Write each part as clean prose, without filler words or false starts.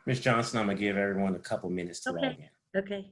Ms. Johnson, I'm gonna give everyone a couple minutes to log Okay. in. Okay.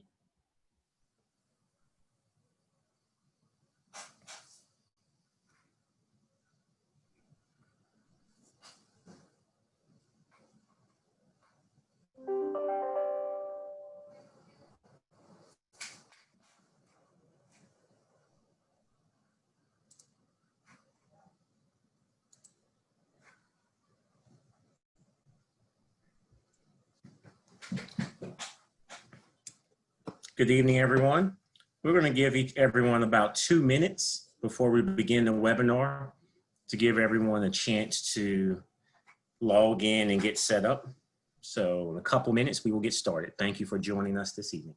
Good evening, everyone. We're gonna give everyone about 2 minutes before we begin the webinar to give everyone a chance to log in and get set up. So in a couple minutes, we will get started. Thank you for joining us this evening.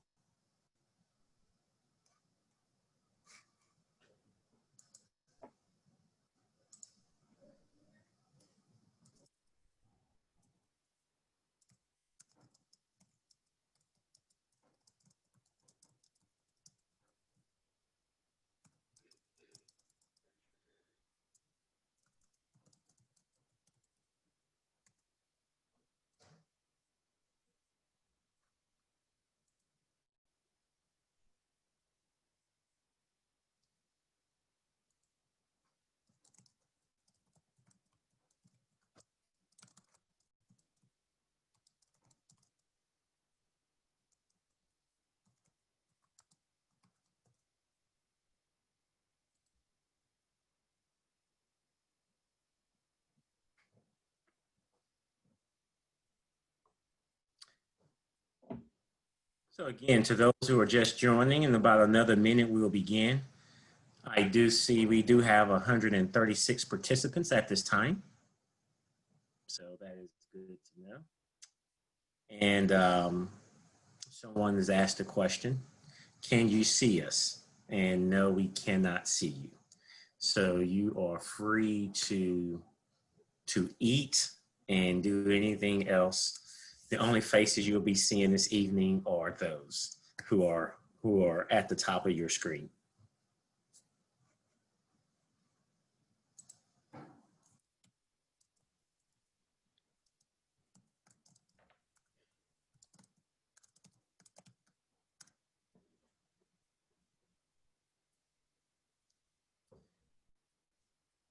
So again, to those who are just joining, in about another minute, we will begin. I do see we do have 136 participants at this time. So that is good to know. And someone has asked a question, can you see us? And no, we cannot see you. So you are free to eat and do anything else. The only faces you'll be seeing this evening are those who are at the top of your screen.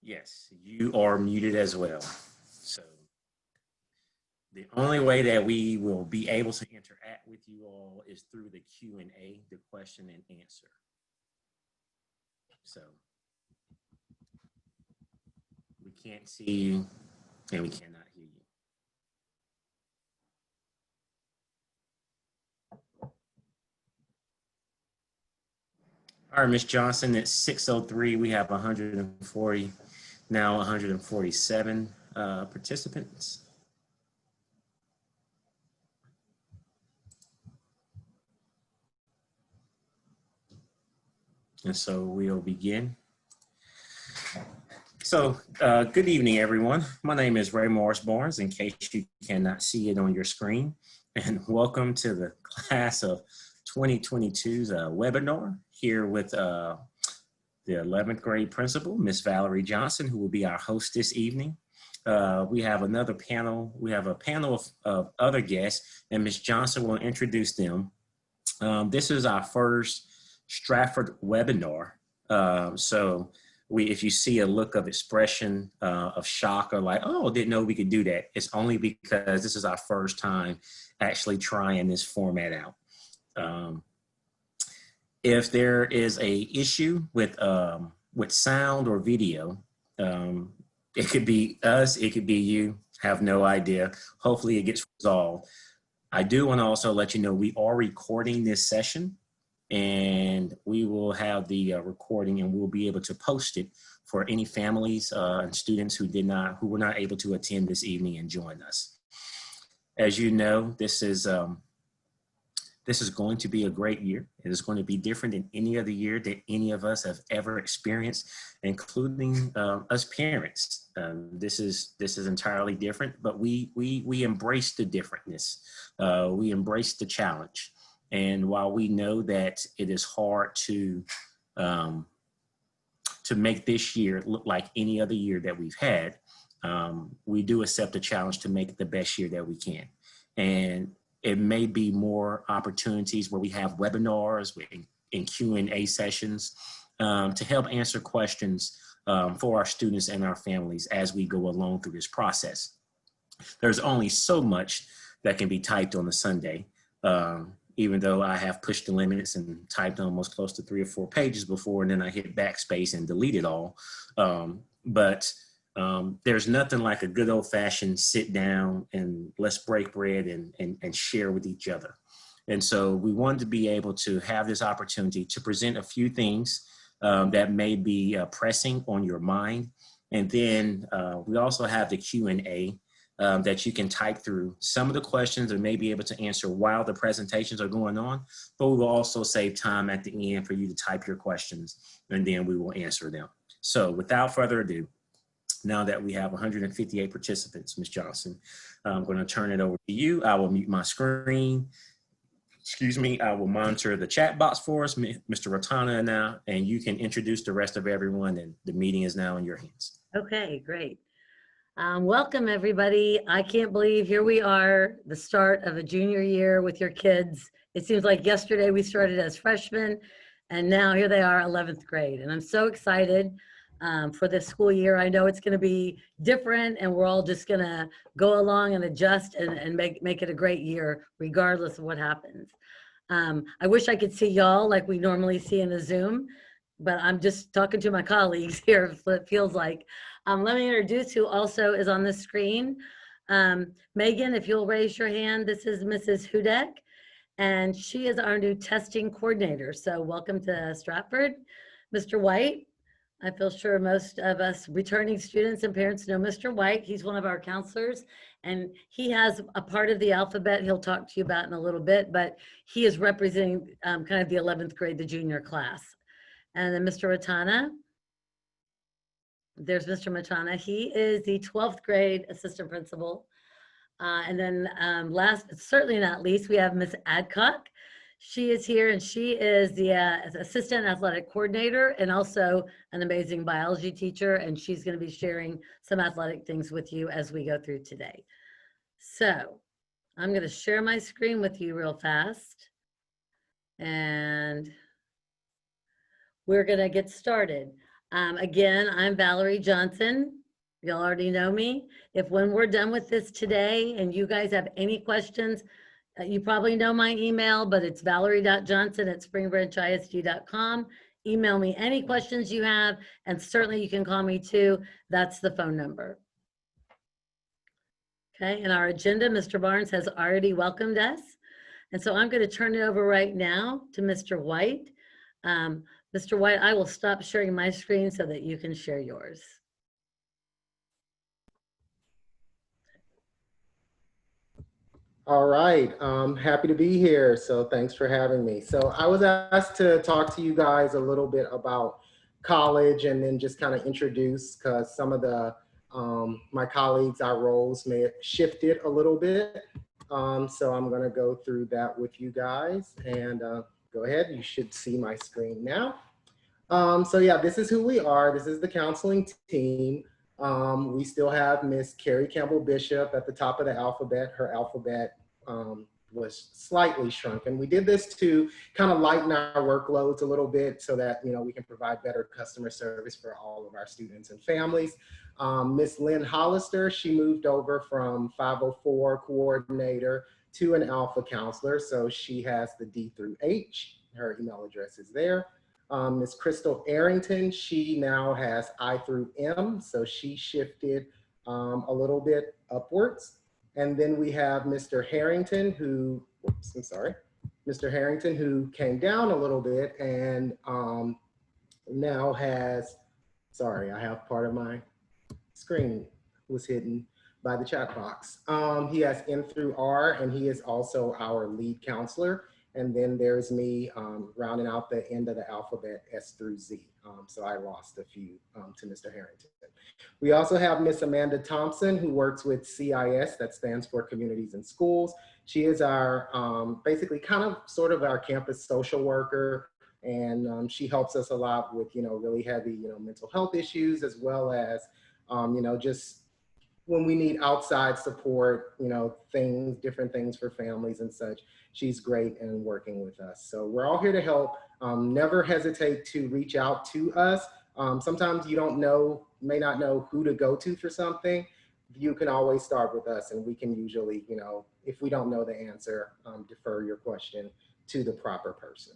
Yes, you are muted as well. So the only way that we will be able to interact with you all is through the Q&A, the question and answer. So we can't see you and we cannot hear you. All right, Ms. Johnson, it's 6:03. We have 140, now 147 participants. And so we'll begin. So good evening, everyone. My name is Ray Morris Barnes, in case you cannot see it on your screen. And welcome to the class of 2022's webinar here with the 11th grade principal, Miss Valerie Johnson, who will be our host this evening. We have another panel. We have a panel of other guests, and Miss Johnson will introduce them. This is our first Stratford webinar. If you see a look of expression of shock or like, oh, didn't know we could do that, it's only because this is our first time actually trying this format out. If there is a issue with sound or video, it could be us, it could be you, have no idea. Hopefully it gets resolved. I do want to also let you know we are recording this session, and we will have the recording, and we'll be able to post it for any families and students who were not able to attend this evening and join us. As you know, this is going to be a great year. It is going to be different than any other year that any of us have ever experienced, including us parents. This is entirely different, but we embrace the differentness. We embrace the challenge. And while we know that it is hard to make this year look like any other year that we've had, we do accept the challenge to make it the best year that we can. And it may be more opportunities where we have webinars and Q&A sessions to help answer questions for our students and our families as we go along through this process. There's only so much that can be typed on a Sunday, even though I have pushed the limits and typed almost close to 3 or 4 pages before, and then I hit backspace and delete it all. But there's nothing like a good old-fashioned sit down and let's break bread and share with each other. And so we wanted to be able to have this opportunity to present a few things that may be pressing on your mind. And then we also have the Q&A that you can type through. Some of the questions I may be able to answer while the presentations are going on, but we will also save time at the end for you to type your questions, and then we will answer them. So without further ado, now that we have 158 participants, Ms. Johnson, I'm going to turn it over to you. I will mute my screen. Excuse me, I will monitor the chat box for us, Mr. Ratana now, and you can introduce the rest of everyone, and the meeting is now in your hands. Okay, great. Welcome everybody. I can't believe here we are, the start of a junior year with your kids. It seems like yesterday we started as freshmen and now here they are, 11th grade. And I'm so excited for this school year. I know it's gonna be different and we're all just gonna go along and adjust and make it a great year regardless of what happens. I wish I could see y'all like we normally see in a Zoom, but I'm just talking to my colleagues here, so it feels like. Let me introduce who also is on the screen. Megan, if you'll raise your hand, this is Mrs. Hudek, and she is our new testing coordinator. So welcome to Stratford. Mr. White, I feel sure most of us returning students and parents know Mr. White. He's one of our counselors, and he has a part of the alphabet he'll talk to you about in a little bit, but he is representing kind of the 11th grade, the junior class. And then Mr. Ratana. There's Mr. Matana. He is the 12th grade assistant principal. And then last, but certainly not least, we have Miss Adcock. She is here and she is the assistant athletic coordinator and also an amazing biology teacher. And she's going to be sharing some athletic things with you as we go through today. So I'm going to share my screen with you real fast. And we're going to get started. Again, I'm Valerie Johnson. Y'all already know me. If when we're done with this today and you guys have any questions, you probably know my email, but it's valerie.johnson@springbrancisd.com. Email me any questions you have, and certainly you can call me too. That's the phone number. Okay, and our agenda, Mr. Barnes has already welcomed us. And so I'm going to turn it over right now to Mr. White. Mr. White, I will stop sharing my screen so that you can share yours. All right, happy to be here. So thanks for having me. So I was asked to talk to you guys a little bit about college and then just kind of introduce, because some of the my colleagues, our roles may have shifted a little bit. So I'm gonna go through that with you guys and go ahead, you should see my screen now. So yeah, this is who we are. This is the counseling team. We still have Miss Carrie Campbell Bishop at the top of the alphabet. Her alphabet was slightly shrunken. We did this to kind of lighten our workloads a little bit so that, you know, we can provide better customer service for all of our students and families. Miss Lynn Hollister, she moved over from 504 coordinator to an alpha counselor. So she has the D through H. Her email address is there. Ms. Crystal Arrington, she now has I through M, so she shifted a little bit upwards. And then we have Mr. Harrington who, whoops, I'm sorry, Mr. Harrington who came down a little bit and now has, sorry, I have part of my screen was hidden by the chat box. He has N through R and he is also our lead counselor. And then there's me rounding out the end of the alphabet, S through Z. So I lost a few to Mr. Harrington. We also have Miss Amanda Thompson, who works with CIS, that stands for Communities and Schools. She is our, basically kind of sort of our campus social worker. And she helps us a lot with, you know, really heavy, you know, mental health issues, as well as, you know, just when we need outside support, you know, different things for families and such, she's great in working with us. So we're all here to help. Never hesitate to reach out to us. Sometimes you may not know who to go to for something. You can always start with us, and we can usually, you know, if we don't know the answer, defer your question to the proper person.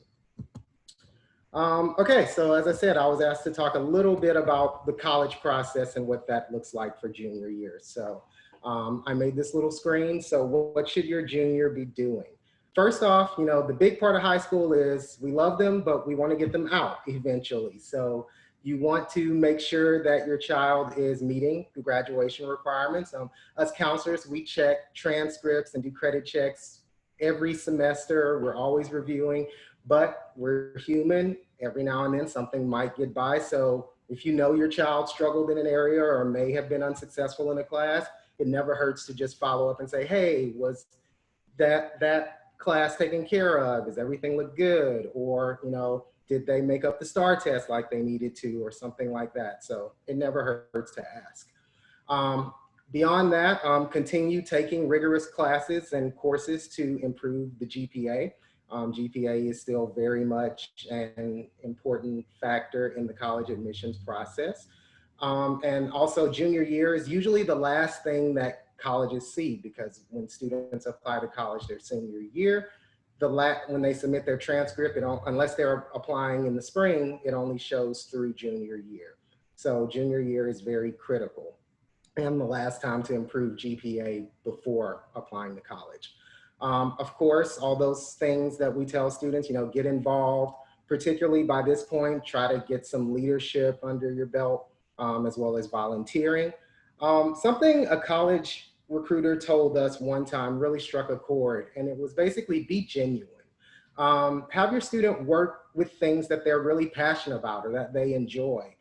Okay, so as I said, I was asked to talk a little bit about the college process and what that looks like for junior year. So I made this little screen. So what should your junior be doing? First off, you know, the big part of high school is we love them, but we want to get them out eventually. So you want to make sure that your child is meeting the graduation requirements. Us counselors, we check transcripts and do credit checks every semester. We're always reviewing, but we're human. Every now and then something might get by. So if you know your child struggled in an area or may have been unsuccessful in a class, it never hurts to just follow up and say, hey, was that class taken care of? Does everything look good? Or, you know, did they make up the STAR test like they needed to, or something like that? So it never hurts to ask. Beyond that, continue taking rigorous classes and courses to improve the GPA. GPA is still very much an important factor in the college admissions process. And also junior year is usually the last thing that colleges see, because when students apply to college their senior year, when they submit their transcript, unless they're applying in the spring, it only shows through junior year. So junior year is very critical and the last time to improve GPA before applying to college. Of course, all those things that we tell students, you know, get involved, particularly by this point, try to get some leadership under your belt, as well as volunteering. Something a college recruiter told us one time really struck a chord, and it was basically be genuine. Have your student work with things that they're really passionate about or that they enjoy.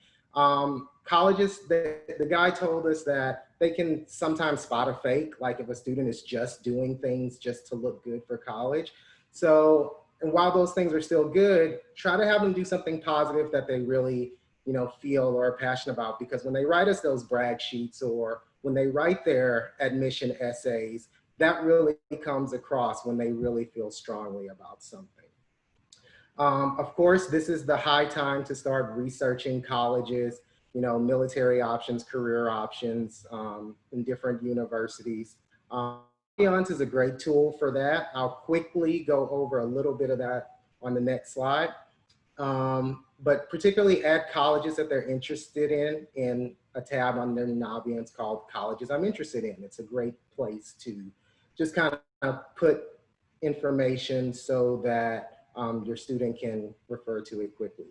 Colleges, the guy told us that they can sometimes spot a fake, like if a student is just doing things just to look good for college. So, and while those things are still good, try to have them do something positive that they really, you know, feel or are passionate about, because when they write us those brag sheets or when they write their admission essays, that really comes across when they really feel strongly about something. Of course, this is the high time to start researching colleges, you know, military options, career options in different universities. Allianz is a great tool for that. I'll quickly go over a little bit of that on the next slide. But particularly add colleges that they're interested in a tab under Naviance called Colleges I'm Interested in. It's a great place to just kind of put information so that your student can refer to it quickly.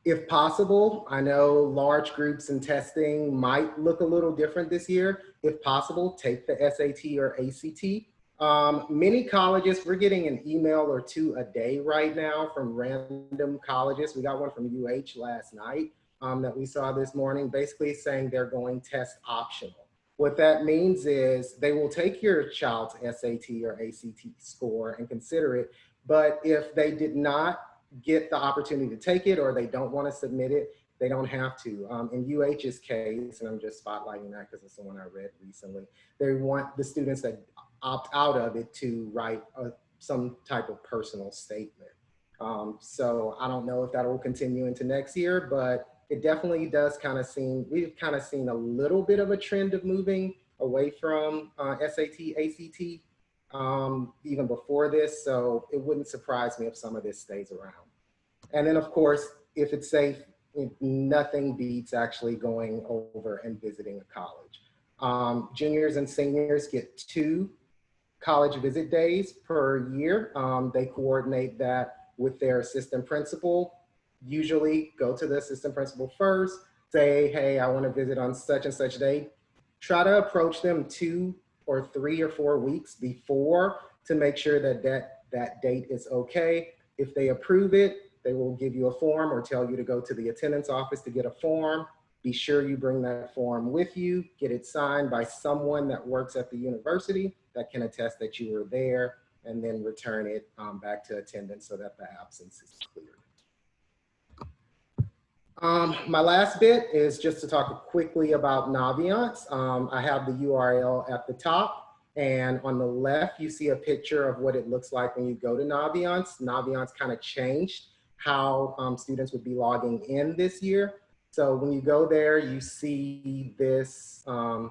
If possible, I know large groups and testing might look a little different this year. If possible, take the SAT or ACT. Many colleges, we're getting an email or two a day right now from random colleges. We got one from UH last night that we saw this morning, basically saying they're going test optional. What that means is they will take your child's SAT or ACT score and consider it, but if they did not get the opportunity to take it or they don't want to submit it, they don't have to. In UH's case, and I'm just spotlighting that because it's the one I read recently, they want the students that opt out of it to write some type of personal statement. So I don't know if that will continue into next year, but it definitely does kind of seem, we've kind of seen a little bit of a trend of moving away from SAT, ACT, even before this. So it wouldn't surprise me if some of this stays around. And then of course, if it's safe, nothing beats actually going over and visiting a college. Juniors and seniors get 2 college visit days per year. They coordinate that with their assistant principal. Usually go to the assistant principal first, say, hey, I want to visit on such and such date. Try to approach them 2 or 3 or 4 weeks before to make sure that that date is okay. If they approve it, they will give you a form or tell you to go to the attendance office to get a form. Be sure you bring that form with you, get it signed by someone that works at the university that can attest that you were there, and then return it back to attendance so that the absence is cleared. My last bit is just to talk quickly about Naviance. I have the URL at the top, and on the left, you see a picture of what it looks like when you go to Naviance. Naviance kind of changed how students would be logging in this year. So when you go there, you see this,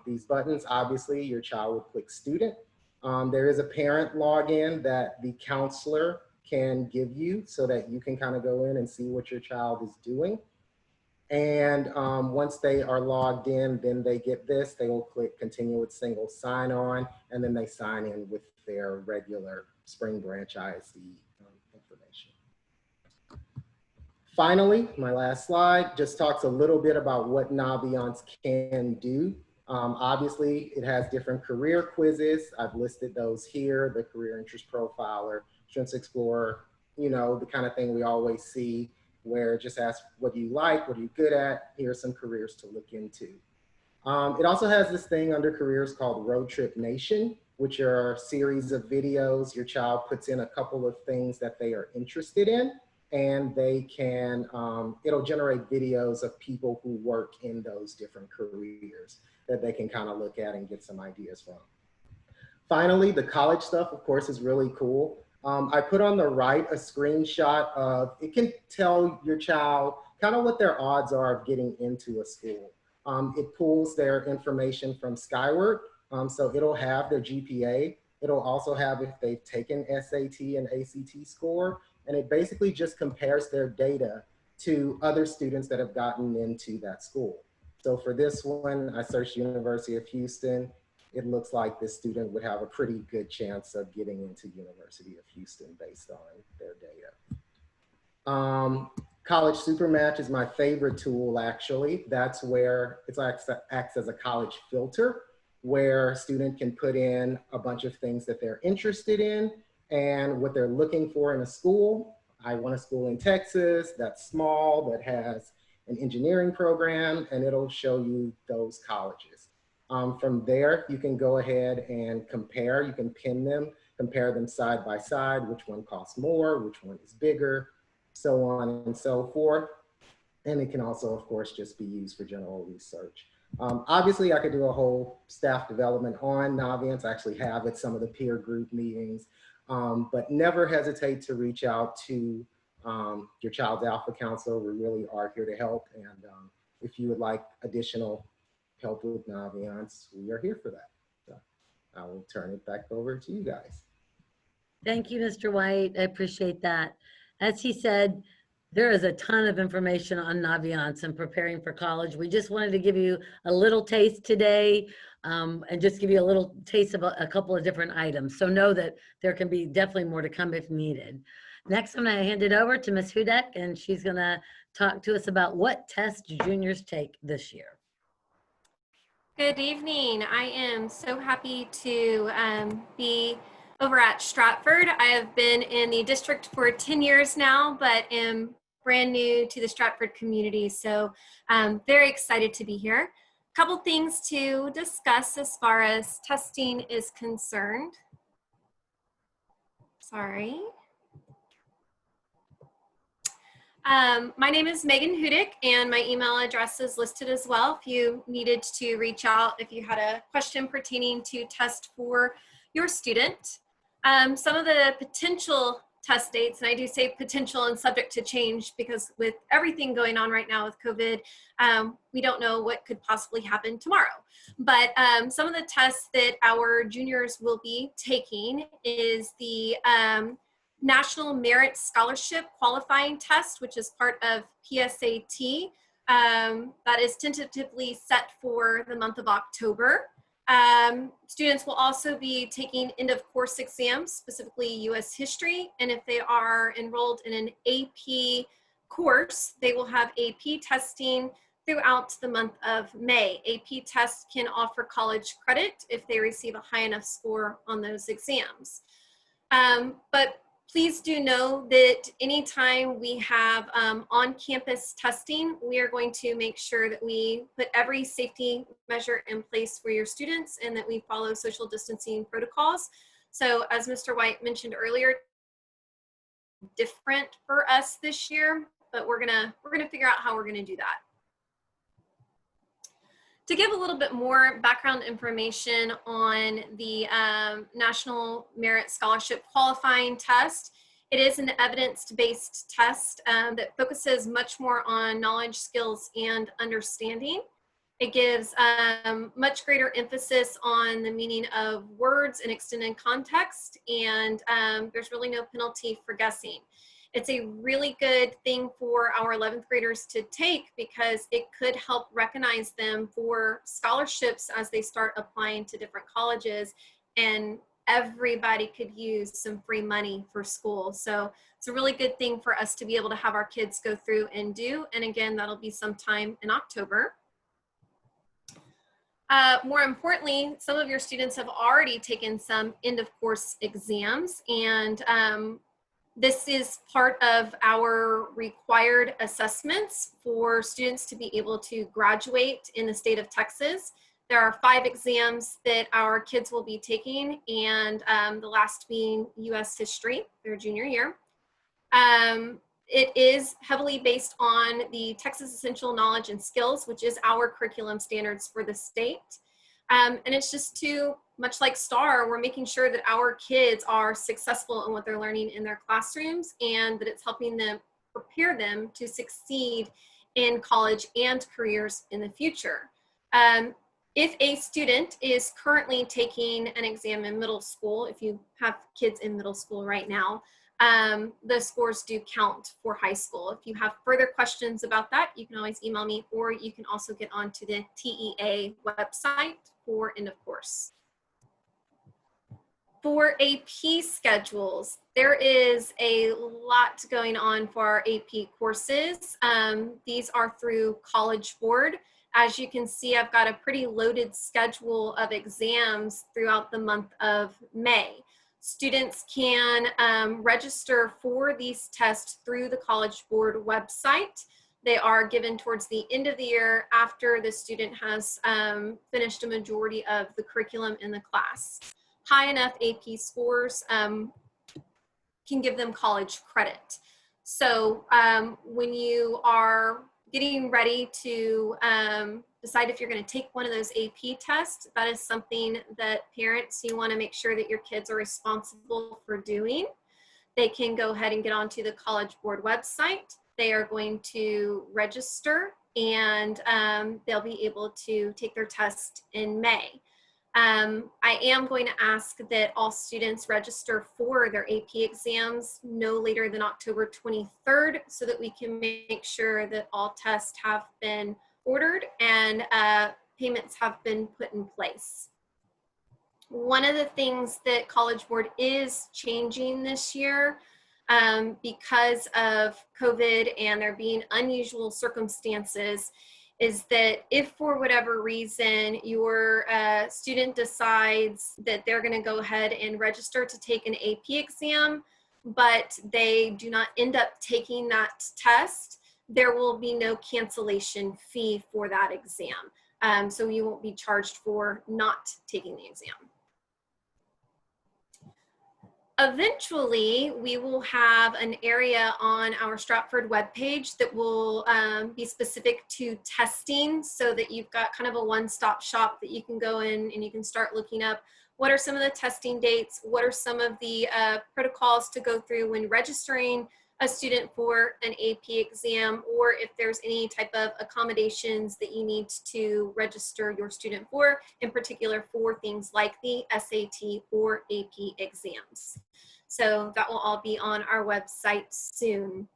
these buttons. Obviously, your child will click student. There is a parent login that the counselor can give you so that you can kind of go in and see what your child is doing. And once they are logged in, then they get this. They will click continue with single sign-on, and then they sign in with their regular Spring Branch ISD information. Finally, my last slide just talks a little bit about what Naviance can do. Obviously, it has different career quizzes. I've listed those here, the Career Interest Profiler, Strengths Explorer, you know, the kind of thing we always see, where it just asks, what do you like? What are you good at? Here are some careers to look into. It also has this thing under careers called Road Trip Nation, which are a series of videos. Your child puts in a couple of things that they are interested in, and they can, it'll generate videos of people who work in those different careers that they can kind of look at and get some ideas from. Finally, the college stuff, of course, is really cool. I put on the right a screenshot of, it can tell your child kind of what their odds are of getting into a school. It pulls their information from Skyward, so it'll have their GPA. It'll also have if they've taken SAT and ACT score, and it basically just compares their data to other students that have gotten into that school. So for this one, I searched University of Houston. It looks like this student would have a pretty good chance of getting into University of Houston based on their data. College Supermatch is my favorite tool, actually. That's where it acts as a college filter, where a student can put in a bunch of things that they're interested in and what they're looking for in a school. I want a school in Texas that's small, that has an engineering program, and it'll show you those colleges. From there, you can go ahead and compare. You can pin them, compare them side by side, which one costs more, which one is bigger, so on and so forth. And it can also, of course, just be used for general research. Obviously, I could do a whole staff development on Naviance. I actually have at some of the peer group meetings, but never hesitate to reach out to your child's Alpha counselor. We really are here to help. And if you would like additional help with Naviance, we are here for that. So I will turn it back over to you guys. Thank you, Mr. White. I appreciate that. As he said, there is a ton of information on Naviance and preparing for college. We just wanted to give you a little taste today and just give you a little taste of a couple of different items. So know that there can be definitely more to come if needed. Next, I'm gonna hand it over to Ms. Hudek, and she's gonna talk to us about what tests juniors take this year. Good evening. I am so happy to be over at Stratford. I have been in the district for 10 years now, but am brand new to the Stratford community. So I'm very excited to be here. A couple things to discuss as far as testing is concerned. Sorry. My name is Megan Hudek, and my email address is listed as well if you needed to reach out if you had a question pertaining to test for your student. Some of the potential test dates, and I do say potential and subject to change because with everything going on right now with COVID, we don't know what could possibly happen tomorrow. But some of the tests that our juniors will be taking is the National Merit Scholarship Qualifying Test, which is part of PSAT. That is tentatively set for the month of October. Students will also be taking end of course exams, specifically US history. And if they are enrolled in an AP course, they will have AP testing throughout the month of May. AP tests can offer college credit if they receive a high enough score on those exams. But please do know that anytime we have on-campus testing, we are going to make sure that we put every safety measure in place for your students and that we follow social distancing protocols. So as Mr. White mentioned earlier, different for us this year. but we're gonna figure out how we're gonna do that. To give a little bit more background information on the National Merit Scholarship Qualifying Test, it is an evidence-based test that focuses much more on knowledge, skills, and understanding. It gives much greater emphasis on the meaning of words and extended context, and there's really no penalty for guessing. It's a really good thing for our 11th graders to take because it could help recognize them for scholarships as they start applying to different colleges, and everybody could use some free money for school. So it's a really good thing for us to be able to have our kids go through and do. And again, that'll be sometime in October. More importantly, some of your students have already taken some end of course exams, and this is part of our required assessments for students to be able to graduate in the state of Texas. There are 5 exams that our kids will be taking, and the last being U.S. history, their junior year. It is heavily based on the Texas Essential Knowledge and Skills, which is our curriculum standards for the state. And it's just too much like STAR, we're making sure that our kids are successful in what they're learning in their classrooms, and that it's helping them prepare them to succeed in college and careers in the future. If a student is currently taking an exam in middle school, if you have kids in middle school right now, the scores do count for high school. If you have further questions about that, you can always email me, or you can also get onto the TEA website for end of course. For AP schedules, there is a lot going on for our AP courses. These are through College Board. As you can see, I've got a pretty loaded schedule of exams throughout the month of May. Students can register for these tests through the College Board website. They are given towards the end of the year after the student has finished a majority of the curriculum in the class. High enough AP scores can give them college credit. So when you are getting ready to decide if you're going to take one of those AP tests, that is something that parents, you want to make sure that your kids are responsible for doing. They can go ahead and get onto the College Board website. They are going to register, and they'll be able to take their test in May. I am going to ask that all students register for their AP exams no later than October 23rd, so that we can make sure that all tests have been ordered and payments have been put in place. One of the things that College Board is changing this year, because of COVID and there being unusual circumstances, is that if for whatever reason your student decides that they're going to go ahead and register to take an AP exam, but they do not end up taking that test, there will be no cancellation fee for that exam. So you won't be charged for not taking the exam. Eventually, we will have an area on our Stratford webpage that will be specific to testing, so that you've got kind of a one-stop shop that you can go in and you can start looking up what are some of the testing dates, what are some of the protocols to go through when registering a student for an AP exam, or if there's any type of accommodations that you need to register your student for, in particular for things like the SAT or AP exams. So that will all be on our website soon.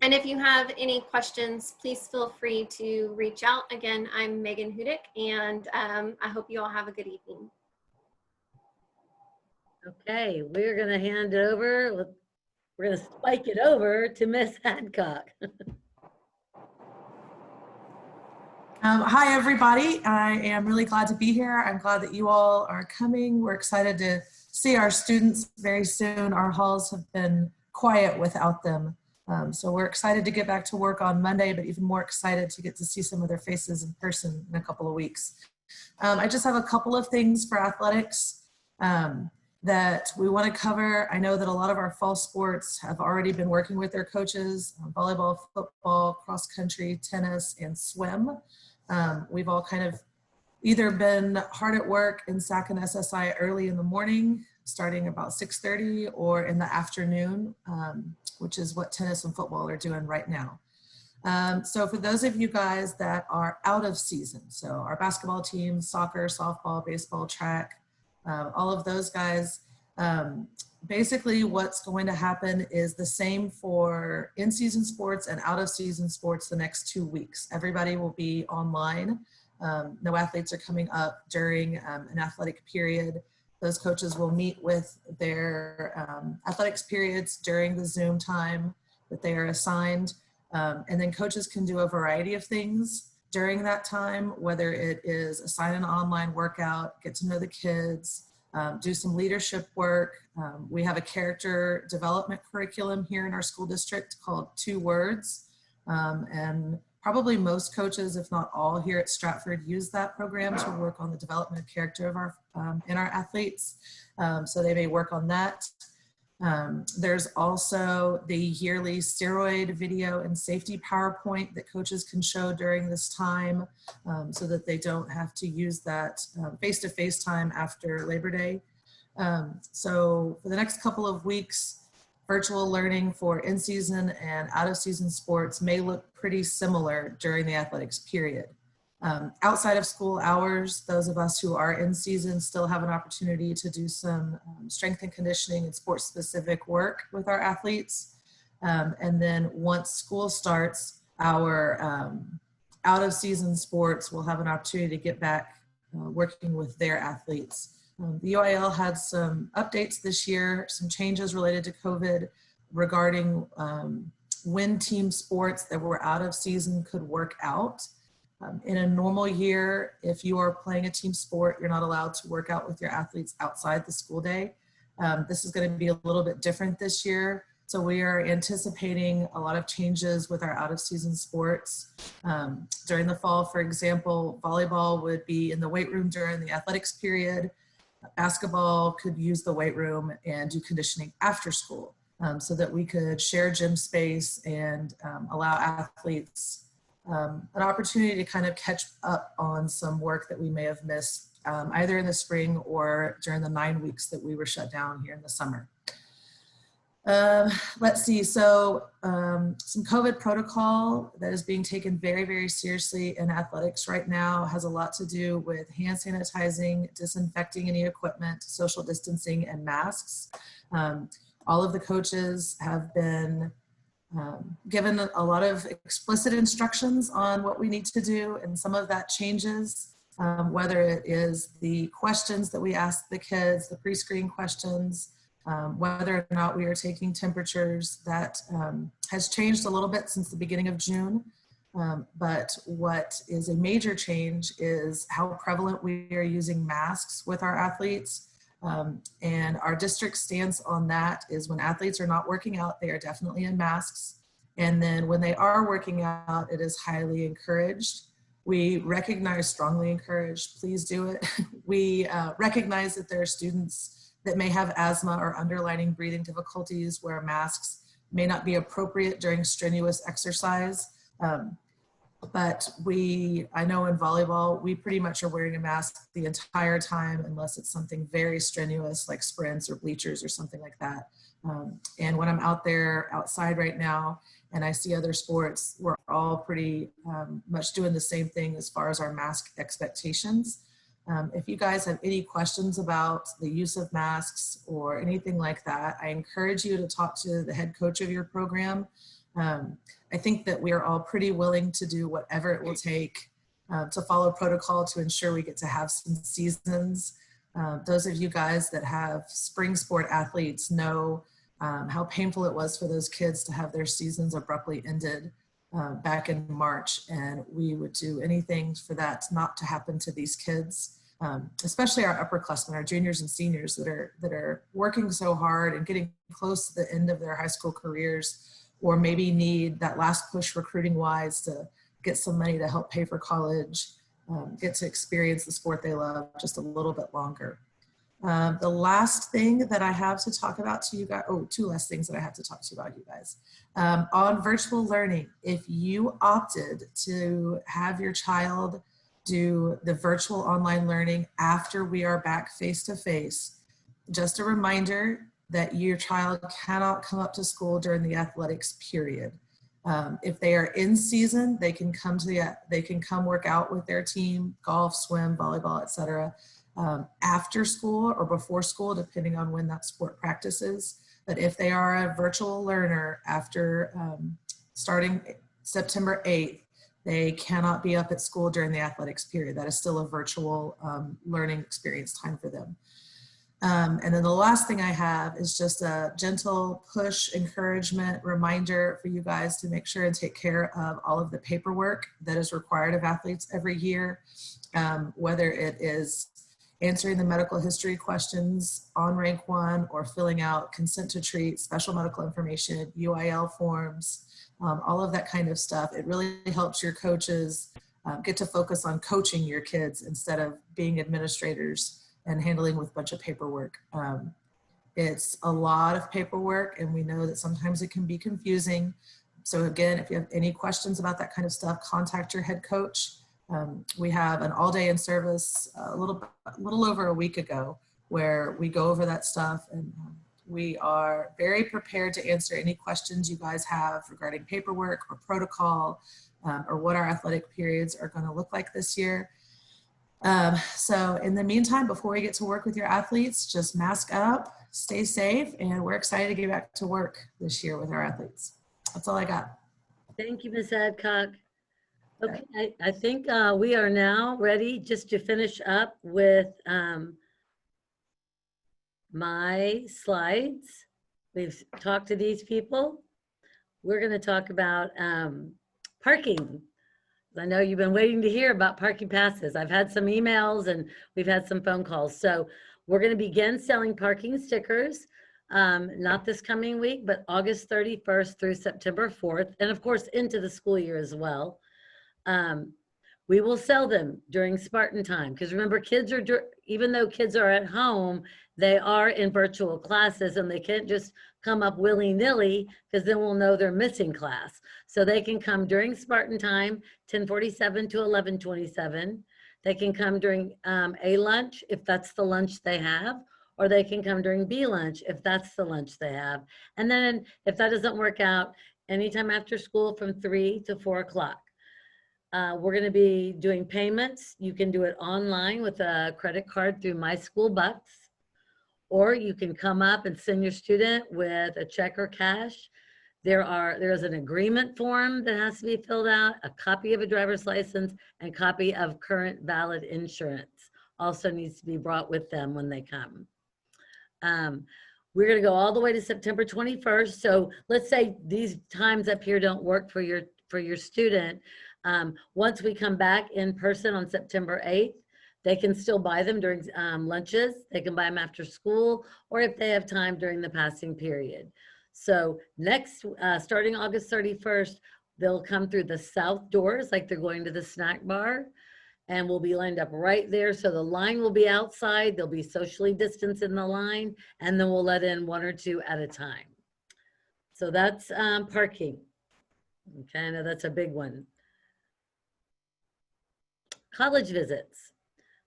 And if you have any questions, please feel free to reach out. Again, I'm Megan Hudick, and I hope you all have a good evening. Okay, we're going to hand it over. We're going to spike it over to Miss Hadcock. Hi, everybody. I am really glad to be here. I'm glad that you all are coming. We're excited to see our students very soon. Our halls have been quiet without them. So we're excited to get back to work on Monday, but even more excited to get to see some of their faces in person in a couple of weeks. I just have a couple of things for athletics. that we want to cover. I know that a lot of our fall sports have already been working with their coaches, volleyball, football, cross country, tennis, and swim. We've all kind of either been hard at work in SAC and SSI early in the morning, starting about 6:30, or in the afternoon, which is what tennis and football are doing right now. So for those of you guys that are out of season, so our basketball team, soccer, softball, baseball, track, all of those guys, basically what's going to happen is the same for in-season sports and out-of-season sports the next 2 weeks. Everybody will be online. No athletes are coming up during an athletic period. Those coaches will meet with their athletics periods during the Zoom time that they are assigned. And then coaches can do a variety of things during that time, whether it is assign an online workout, get to know the kids, do some leadership work. We have a character development curriculum here in our school district called 2 Words. And probably most coaches, if not all here at Stratford, use that program to work on the development of character of our in our athletes. So they may work on that. There's also the yearly steroid video and safety PowerPoint that coaches can show during this time, so that they don't have to use that face-to-face time after Labor Day. So for the next couple of weeks, virtual learning for in-season and out-of-season sports may look pretty similar during the athletics period. Outside of school hours, those of us who are in season still have an opportunity to do some strength and conditioning and sports specific work with our athletes. And then once school starts, our out of season sports will have an opportunity to get back working with their athletes. The UIL had some updates this year, some changes related to COVID regarding when team sports that were out of season could work out. In a normal year, if you are playing a team sport, you're not allowed to work out with your athletes outside the school day. This is going to be a little bit different this year. So we are anticipating a lot of changes with our out of season sports. During the fall, for example, volleyball would be in the weight room during the athletics period. Basketball could use the weight room and do conditioning after school, so that we could share gym space and allow athletes an opportunity to kind of catch up on some work that we may have missed either in the spring or during the 9 weeks that we were shut down here in the summer. Let's see, so some COVID protocol that is being taken very, very seriously in athletics right now has a lot to do with hand sanitizing, disinfecting any equipment, social distancing, and masks. All of the coaches have been given a lot of explicit instructions on what we need to do, and some of that changes, whether it is the questions that we ask the kids, the pre-screen questions, whether or not we are taking temperatures. That has changed a little bit since the beginning of June. But what is a major change is how prevalent we are using masks with our athletes. And our district stance on that is when athletes are not working out, they are definitely in masks. And then when they are working out, it is highly encouraged. We recognize strongly encouraged, please do it. We recognize that there are students that may have asthma or underlying breathing difficulties where masks may not be appropriate during strenuous exercise. But I know in volleyball, we pretty much are wearing a mask the entire time unless it's something very strenuous like sprints or bleachers or something like that. And when I'm out there outside right now and I see other sports, we're all pretty much doing the same thing as far as our mask expectations. If you guys have any questions about the use of masks or anything like that, I encourage you to talk to the head coach of your program. I think that we are all pretty willing to do whatever it will take to follow protocol to ensure we get to have some seasons. Those of you guys that have spring sport athletes know how painful it was for those kids to have their seasons abruptly ended back in March. And we would do anything for that not to happen to these kids. Especially our upperclassmen, our juniors and seniors that are working so hard and getting close to the end of their high school careers, or maybe need that last push recruiting wise to get some money to help pay for college, get to experience the sport they love just a little bit longer. The last thing that I have to talk about to you guys, oh, two last things that I have to talk to you about, you guys. On virtual learning, if you opted to have your child do the virtual online learning after we are back face-to-face, just a reminder that your child cannot come up to school during the athletics period. If they are in season, they can come work out with their team, golf, swim, volleyball, etc. After school or before school, depending on when that sport practices. But if they are a virtual learner after starting September 8th, they cannot be up at school during the athletics period. That is still a virtual learning experience time for them. And then the last thing I have is just a gentle push, encouragement, reminder for you guys to make sure and take care of all of the paperwork that is required of athletes every year, whether it is answering the medical history questions on rank 1 or filling out consent to treat, special medical information, UIL forms, all of that kind of stuff. It really helps your coaches get to focus on coaching your kids instead of being administrators and handling with a bunch of paperwork. It's a lot of paperwork, and we know that sometimes it can be confusing. So again, if you have any questions about that kind of stuff, contact your head coach. We have an all-day in service a little over a week ago where we go over that stuff, and we are very prepared to answer any questions you guys have regarding paperwork or protocol or what our athletic periods are going to look like this year. So in the meantime, before we get to work with your athletes, just mask up, stay safe, and we're excited to get back to work this year with our athletes. That's all I got. Thank you, Ms. Adcock. Okay, I think we are now ready just to finish up with my slides. We've talked to these people. We're going to talk about parking. I know you've been waiting to hear about parking passes. I've had some emails and we've had some phone calls. So we're going to begin selling parking stickers, not this coming week, but August 31st through September 4th, and of course into the school year as well. We will sell them during Spartan time, because remember, kids are, even though kids are at home, they are in virtual classes, and they can't just come up willy-nilly, because then we'll know they're missing class. So they can come during Spartan time, 10:47 to 11:27. They can come during A lunch, if that's the lunch they have, or they can come during B lunch, if that's the lunch they have. And then if that doesn't work out, anytime after school from 3 to 4 o'clock. We're going to be doing payments. You can do it online with a credit card through My School Bucks, or you can come up and send your student with a check or cash. There's an agreement form that has to be filled out, a copy of a driver's license, and copy of current valid insurance also needs to be brought with them when they come. We're going to go all the way to September 21st. So let's say these times up here don't work for your student. Once we come back in person on September 8th, they can still buy them during lunches. They can buy them after school, or if they have time during the passing period. So next, starting August 31st, they'll come through the south doors like they're going to the snack bar, and we'll be lined up right there. So the line will be outside. They'll be socially distanced in the line, and then we'll let in 1 or 2 at a time. So that's parking. Okay, I know that's a big one. College visits.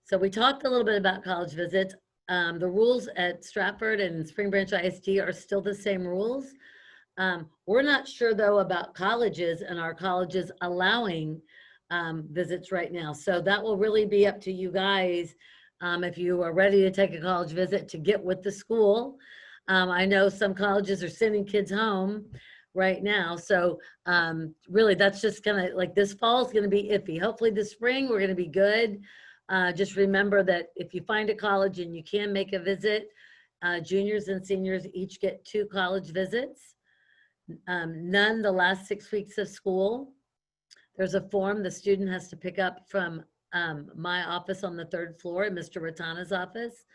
So we talked a little bit about college visits. The rules at Stratford and Spring Branch ISD are still the same rules. We're not sure though about colleges and our colleges allowing visits right now. So that will really be up to you guys if you are ready to take a college visit to get with the school. I know some colleges are sending kids home right now. So really that's just gonna, like this fall is gonna be iffy. Hopefully this spring we're gonna be good. Just remember that if you find a college and you can make a visit, juniors and seniors each get 2 college visits. None the last 6 weeks of school. There's a form the student has to pick up from my office on the 3rd floor at Mr. Ratana's office.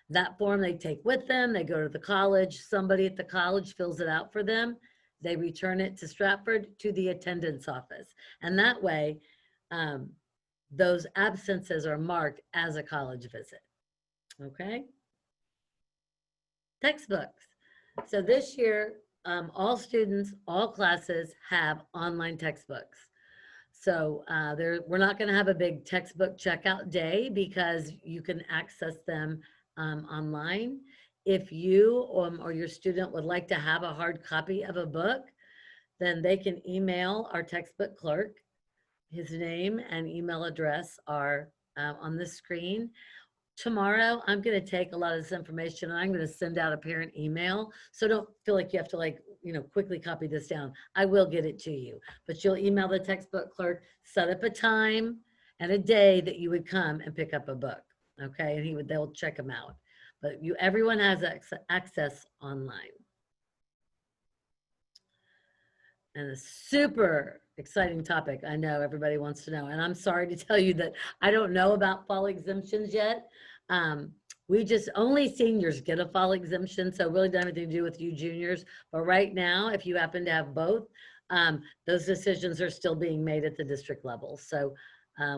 That form they take with them, they go to the college, somebody at the college fills it out for them. They return it to Stratford to the attendance office. And that way, those absences are marked as a college visit, okay? textbooks. So this year, all students, all classes have online textbooks. So we're not going to have a big textbook checkout day because you can access them online. If you or your student would like to have a hard copy of a book, then they can email our textbook clerk. His name and email address are on the screen. Tomorrow, I'm going to take a lot of this information and I'm going to send out a parent email. So don't feel like you have to quickly copy this down. I will get it to you, but you'll email the textbook clerk, set up a time and a day that you would come and pick up a book. Okay. And they'll check them out, but everyone has access online. And a super exciting topic. I know everybody wants to know. And I'm sorry to tell you that I don't know about fall exemptions yet. Only seniors get a fall exemption. So it really doesn't have anything to do with you juniors. But right now, if you happen to have both, those decisions are still being made at the district level. So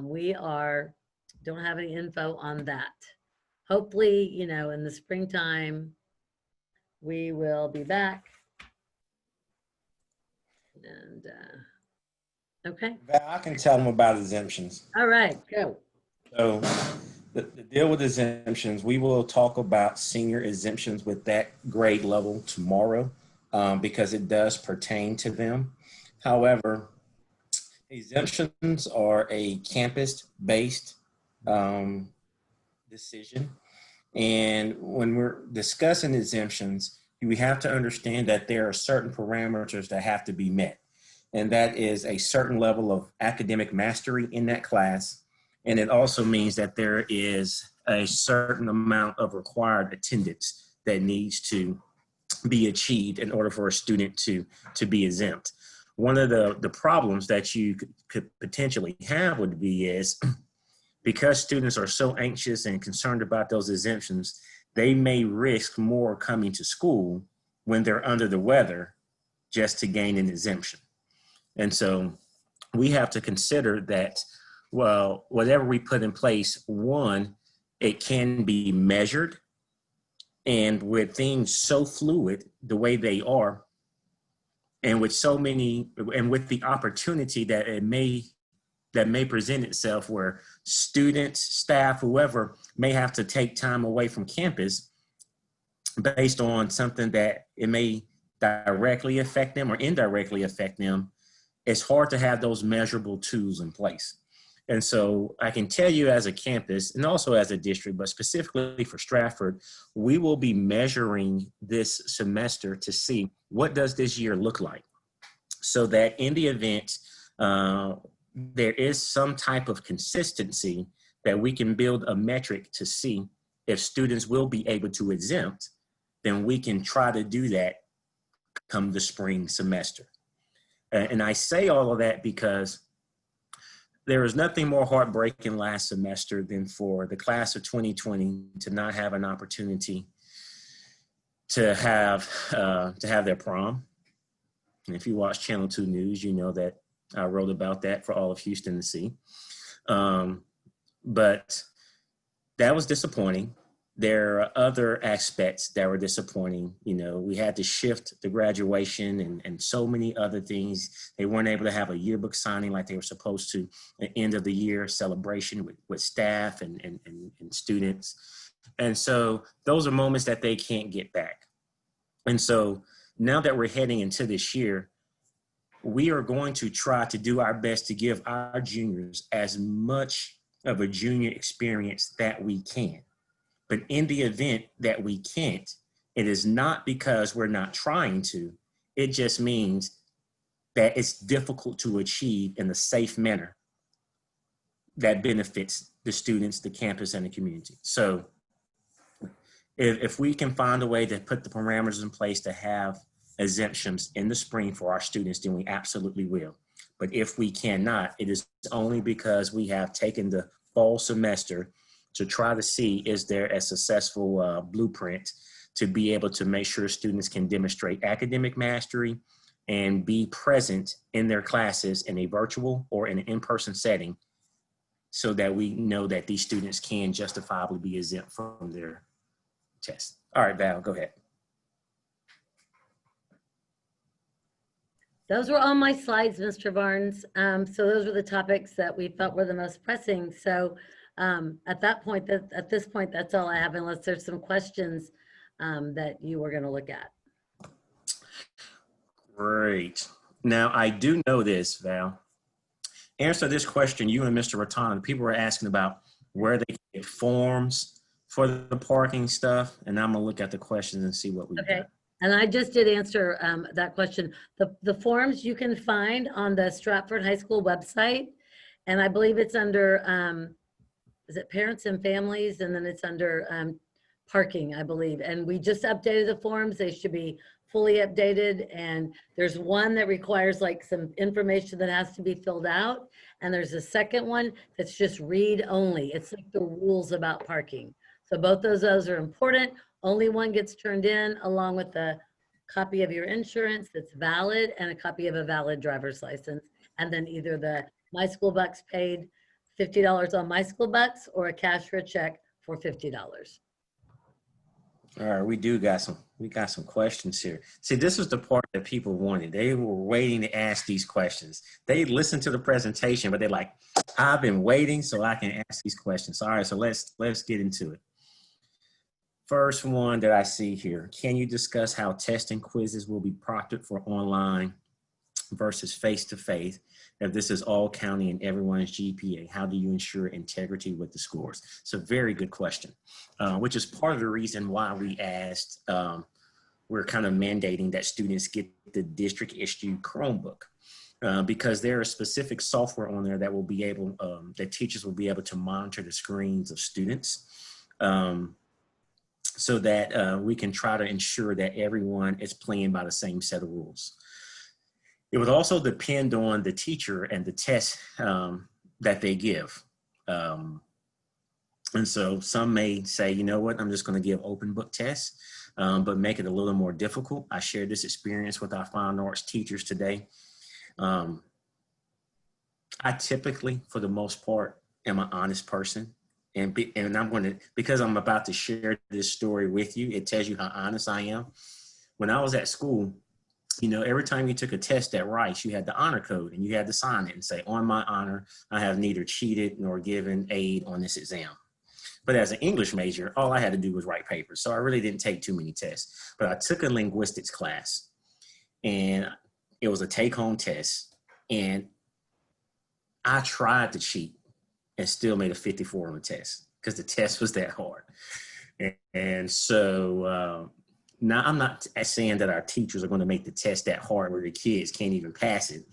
we don't have any info on that. Hopefully, in the springtime, we will be back. And okay. I can tell them about exemptions. All right, go. So the deal with exemptions, we will talk about senior exemptions with that grade level tomorrow because it does pertain to them. However, exemptions are a campus-based decision. And when we're discussing exemptions, we have to understand that there are certain parameters that have to be met. And that is a certain level of academic mastery in that class. And it also means that there is a certain amount of required attendance that needs to be achieved in order for a student to be exempt. One of the problems that you could potentially have would be is because students are so anxious and concerned about those exemptions, they may risk more coming to school when they're under the weather just to gain an exemption. And so we have to consider that, well, whatever we put in place, one, it can be measured. And with things so fluid the way they are, and with the opportunity that may present itself where students, staff, whoever may have to take time away from campus based on something that it may directly affect them or indirectly affect them, it's hard to have those measurable tools in place. And so I can tell you as a campus and also as a district, but specifically for Stratford, we will be measuring this semester to see what does this year look like so that in the event there is some type of consistency that we can build a metric to see if students will be able to exempt, then we can try to do that come the spring semester. And I say all of that because there was nothing more heartbreaking last semester than for the class of 2020 to not have an opportunity to have their prom. And if you watch Channel 2 News, you know that I wrote about that for all of Houston to see. But that was disappointing. There are other aspects that were disappointing. We had to shift the graduation and so many other things. They weren't able to have a yearbook signing like they were supposed to, an end of the year celebration with staff and students. And so those are moments that they can't get back. And so now that we're heading into this year, we are going to try to do our best to give our juniors as much of a junior experience that we can. But in the event that we can't, it is not because we're not trying to. It just means that it's difficult to achieve in a safe manner that benefits the students, the campus, and the community. So if we can find a way to put the parameters in place to have exemptions in the spring for our students, then we absolutely will. But if we cannot, it is only because we have taken the fall semester to try to see, is there a successful blueprint to be able to make sure students can demonstrate academic mastery and be present in their classes in a virtual or in an in-person setting so that we know that these students can justifiably be exempt from their test. All right, Val, go ahead. Those were on my slides, Mr. Barnes. So those were the topics that we felt were the most pressing. So at this point, that's all I have, unless there's some questions that you were going to look at. Great. Now, I do know this, Val. Answer this question, you and Mr. Ratana. People were asking about where they get forms for the parking stuff, and I'm gonna look at the questions and see what we Okay. got. And I just did answer that question. The forms you can find on the Stratford High School website, and I believe it's under, is it parents and families? And then it's under parking, I believe. And we just updated the forms. They should be fully updated. And there's one that requires like some information that has to be filled out. And there's a second one that's just read only. It's like the rules about parking. So both those are important. Only one gets turned in along with a copy of your insurance that's valid and a copy of a valid driver's license. And then either the My School Bucks paid $50 on My School Bucks or a cash for a check for $50. All right, we got some questions here. See, this is the part that people wanted. They were waiting to ask these questions. They listened to the presentation, but they're like, I've been waiting so I can ask these questions. All right, so let's get into it. First one that I see here, can you discuss how testing quizzes will be proctored for online versus face-to-face? If this is all counting in everyone's GPA, how do you ensure integrity with the scores? It's a very good question, which is part of the reason why we asked, we're kind of mandating that students get the district issued Chromebook, because there is specific software on there that will be able, that teachers will be able to monitor the screens of students, so that we can try to ensure that everyone is playing by the same set of rules. It would also depend on the teacher and the test that they give. And so some may say, you know what, I'm just going to give open book tests, but make it a little more difficult. I shared this experience with our fine arts teachers today. I typically, for the most part, am an honest person. And I'm going to, because I'm about to share this story with you, it tells you how honest I am. When I was at school, you know, every time you took a test at Rice, you had the honor code and you had to sign it and say, on my honor, I have neither cheated nor given aid on this exam. But as an English major, all I had to do was write papers. So I really didn't take too many tests. But I took a linguistics class and it was a take-home test. And I tried to cheat and still made a 54 on the test because the test was that hard. And so now I'm not saying that our teachers are going to make the test that hard where the kids can't even pass it.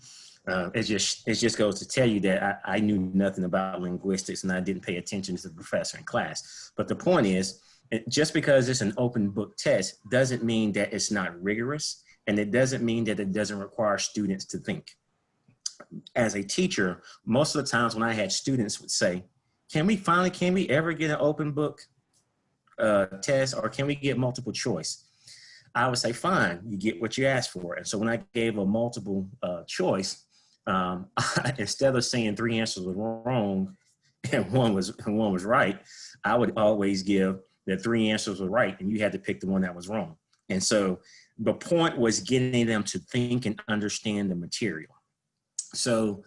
It just goes to tell you that I knew nothing about linguistics and I didn't pay attention to the professor in class. But the point is, just because it's an open book test doesn't mean that it's not rigorous, and it doesn't mean that it doesn't require students to think. As a teacher, most of the times when I had students would say, can we ever get an open book test, or can we get multiple choice? I would say, fine, you get what you asked for. And so when I gave a multiple choice, instead of saying 3 answers were wrong and one was right, I would always give that 3 answers were right and you had to pick the one that was wrong. And so the point was getting them to think and understand the material. So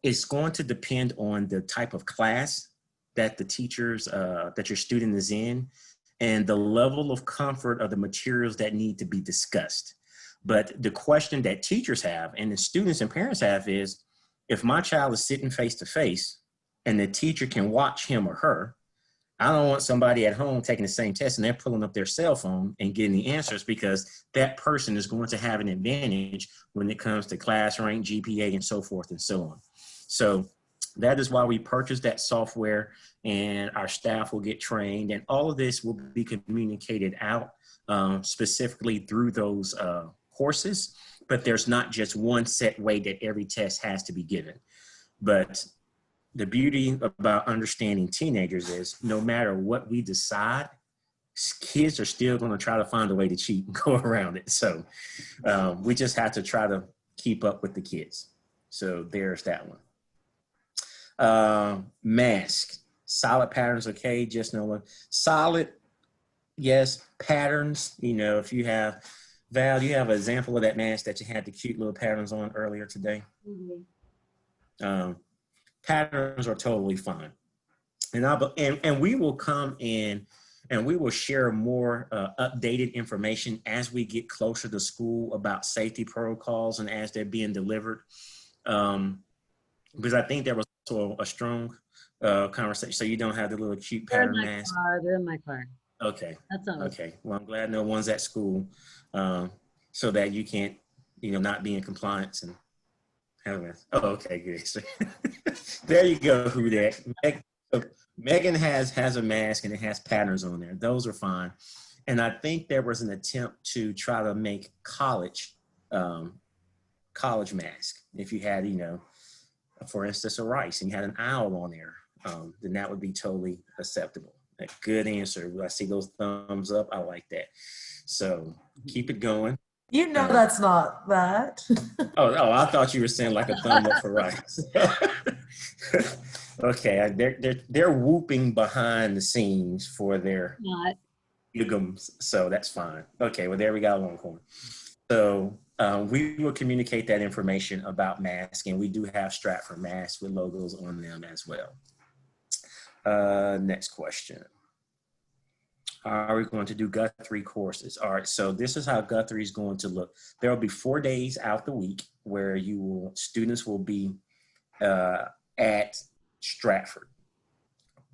it's going to depend on the type of class that the teachers, that your student is in, and the level of comfort of the materials that need to be discussed. But the question that teachers have and the students and parents have is, if my child is sitting face to face and the teacher can watch him or her, I don't want somebody at home taking the same test and they're pulling up their cell phone and getting the answers, because that person is going to have an advantage when it comes to class rank, GPA, and so forth and so on. So that is why we purchased that software, and our staff will get trained, and all of this will be communicated out specifically through those courses. But there's not just one set way that every test has to be given. But the beauty about understanding teenagers is, no matter what we decide, kids are still going to try to find a way to cheat and go around it. So we just have to try to keep up with the kids. So there's that one. Mask, solid patterns, okay, just know what solid, yes, patterns, you know, if you have Val, you have an example of that mask that you had the cute little patterns on earlier today? Patterns are totally fine. And we will come in and we will share more updated information as we get closer to school about safety protocols and as they're being delivered. Because I think there was also a strong conversation. So you don't have the little cute pattern mask. They're in my car. Okay. That's all. Okay. Well, I'm glad no one's at school, so that you can't, not be in compliance and have a. Oh, okay, good. So, there you go. Who that? Megan has a mask and it has patterns on there. Those are fine. And I think there was an attempt to try to make college mask. If you had, for instance, a rice and you had an owl on there, then that would be totally acceptable. A good answer. I see those thumbs up. I like that. So keep it going. That's not that. Oh, I thought you were saying like a thumb up for rice. Okay, they're whooping behind the scenes for their yugums, so that's fine. Okay, well there we got Longhorn. So we will communicate that information about masks, and we do have Stratford masks with logos on them as well. Next question. Are we going to do Guthrie courses? All right, so this is how Guthrie is going to look. There will be 4 days out the week where students will be at Stratford.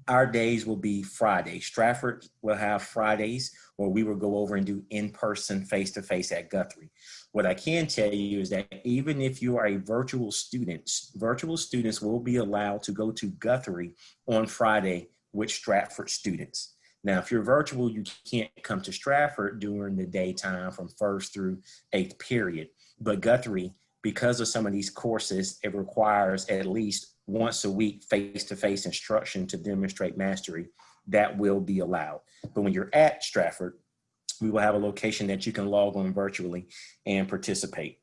Our days will be Friday. Stratford will have Fridays where we will go over and do in-person, face-to-face at Guthrie. What I can tell you is that even if you are a virtual student, virtual students will be allowed to go to Guthrie on Friday with Stratford students. Now, if you're virtual, you can't come to Stratford during the daytime from 1st through 8th period. But Guthrie, because of some of these courses, it requires at least once a week face-to-face instruction to demonstrate mastery. That will be allowed. But when you're at Stratford, we will have a location that you can log on virtually and participate.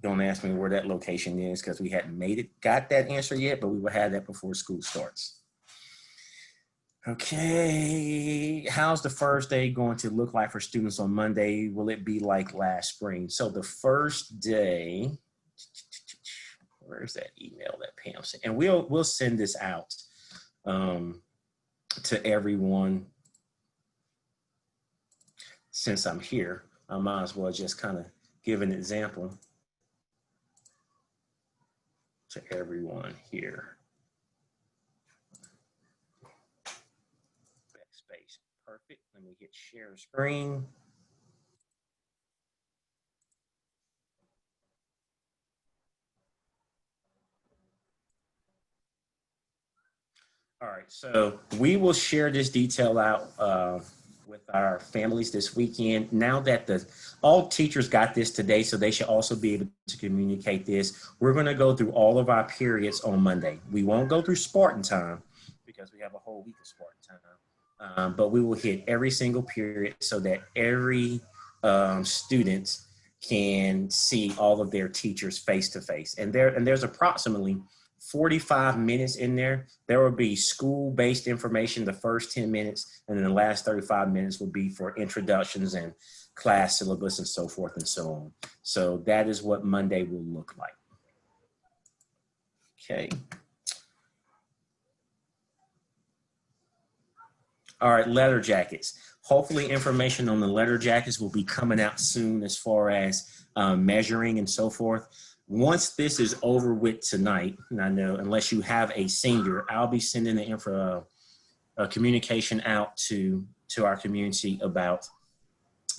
Don't ask me where that location is because we hadn't got that answer yet, but we will have that before school starts. Okay, how's the first day going to look like for students on Monday? Will it be like last spring? So the first day, where's that email that Pam sent? And we'll send this out to everyone. Since I'm here, I might as well just kind of give an example to everyone here. Backspace, perfect. Let me hit share screen. All right, so we will share this detail out with our families this weekend. Now that all teachers got this today, so they should also be able to communicate this. We're going to go through all of our periods on Monday. We won't go through Spartan time because we have a whole week of Spartan time, but we will hit every single period so that every student can see all of their teachers face to face. And there's approximately 45 minutes in there. There will be school-based information the first 10 minutes, and then the last 35 minutes will be for introductions and class syllabus and so forth and so on. So that is what Monday will look like. Okay. All right, letter jackets. Hopefully information on the letter jackets will be coming out soon as far as measuring and so forth. Once this is over with tonight, and I know unless you have a senior, I'll be sending the communication out to our community about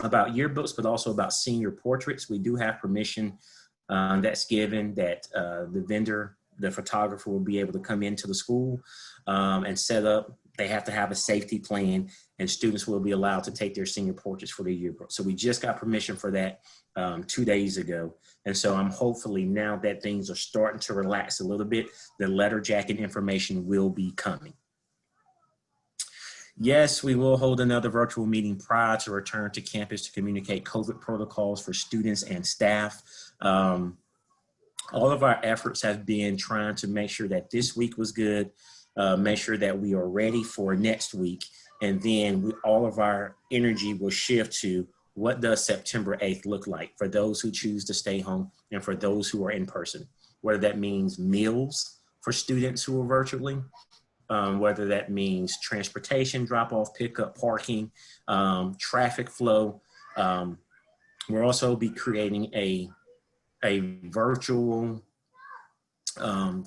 yearbooks, but also about senior portraits. We do have permission that's given that the vendor, the photographer will be able to come into the school and set up. They have to have a safety plan, and students will be allowed to take their senior portraits for their yearbook. So we just got permission for that 2 days ago. And so I'm hopefully now that things are starting to relax a little bit, the letter jacket information will be coming. Yes, we will hold another virtual meeting prior to return to campus to communicate COVID protocols for students and staff. All of our efforts have been trying to make sure that this week was good, make sure that we are ready for next week, and then all of our energy will shift to what does September 8th look like for those who choose to stay home and for those who are in person? Whether that means meals for students who are virtually, whether that means transportation, drop-off, pickup, parking, traffic flow. We'll also be creating a virtual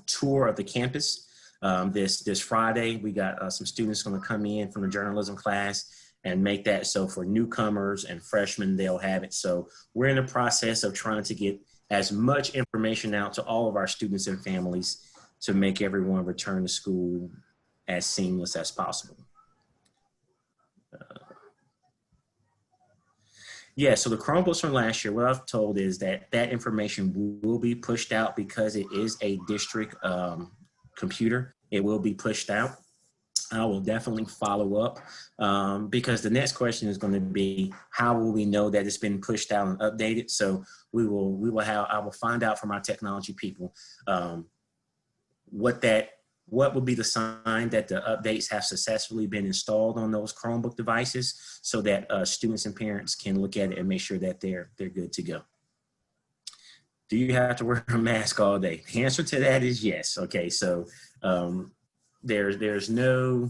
tour of the campus. This Friday, we got some students going to come in from the journalism class and make that so for newcomers and freshmen, they'll have it. So we're in the process of trying to get as much information out to all of our students and families to make everyone return to school as seamless as possible. Yeah, so the Chromebooks from last year, what I've told is that that information will be pushed out because it is a district computer. It will be pushed out. I will definitely follow up because the next question is going to be, how will we know that it's been pushed out and updated? So I will find out from our technology people what would be the sign that the updates have successfully been installed on those Chromebook devices so that students and parents can look at it and make sure that they're good to go. Do you have to wear a mask all day? The answer to that is yes. Okay, so there's not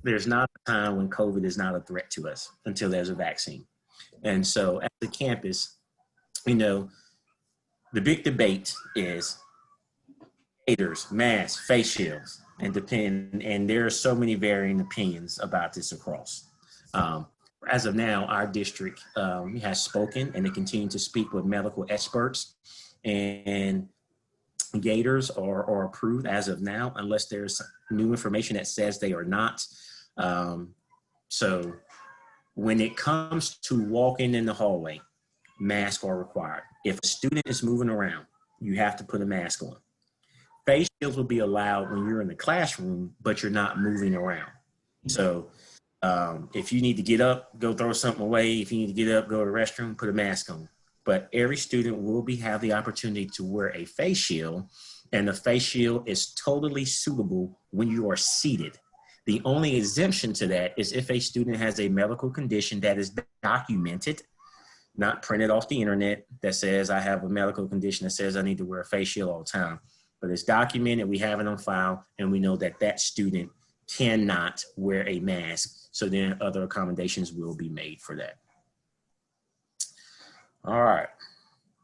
a time when COVID is not a threat to us until there's a vaccine. And so at the campus, you know, the big debate is gaiters, masks, face shields, and there are so many varying opinions about this across. As of now, our district has spoken and they continue to speak with medical experts, and gaiters are approved as of now, unless there's new information that says they are not. So when it comes to walking in the hallway, masks are required. If a student is moving around, you have to put a mask on. Face shields will be allowed when you're in the classroom, but you're not moving around. So if you need to get up, go throw something away. If you need to get up, go to the restroom, put a mask on. But every student will have the opportunity to wear a face shield, and the face shield is totally suitable when you are seated. The only exemption to that is if a student has a medical condition that is documented, not printed off the internet, that says I have a medical condition that says I need to wear a face shield all the time. But it's documented, we have it on file, and we know that that student cannot wear a mask. So then other accommodations will be made for that. All right.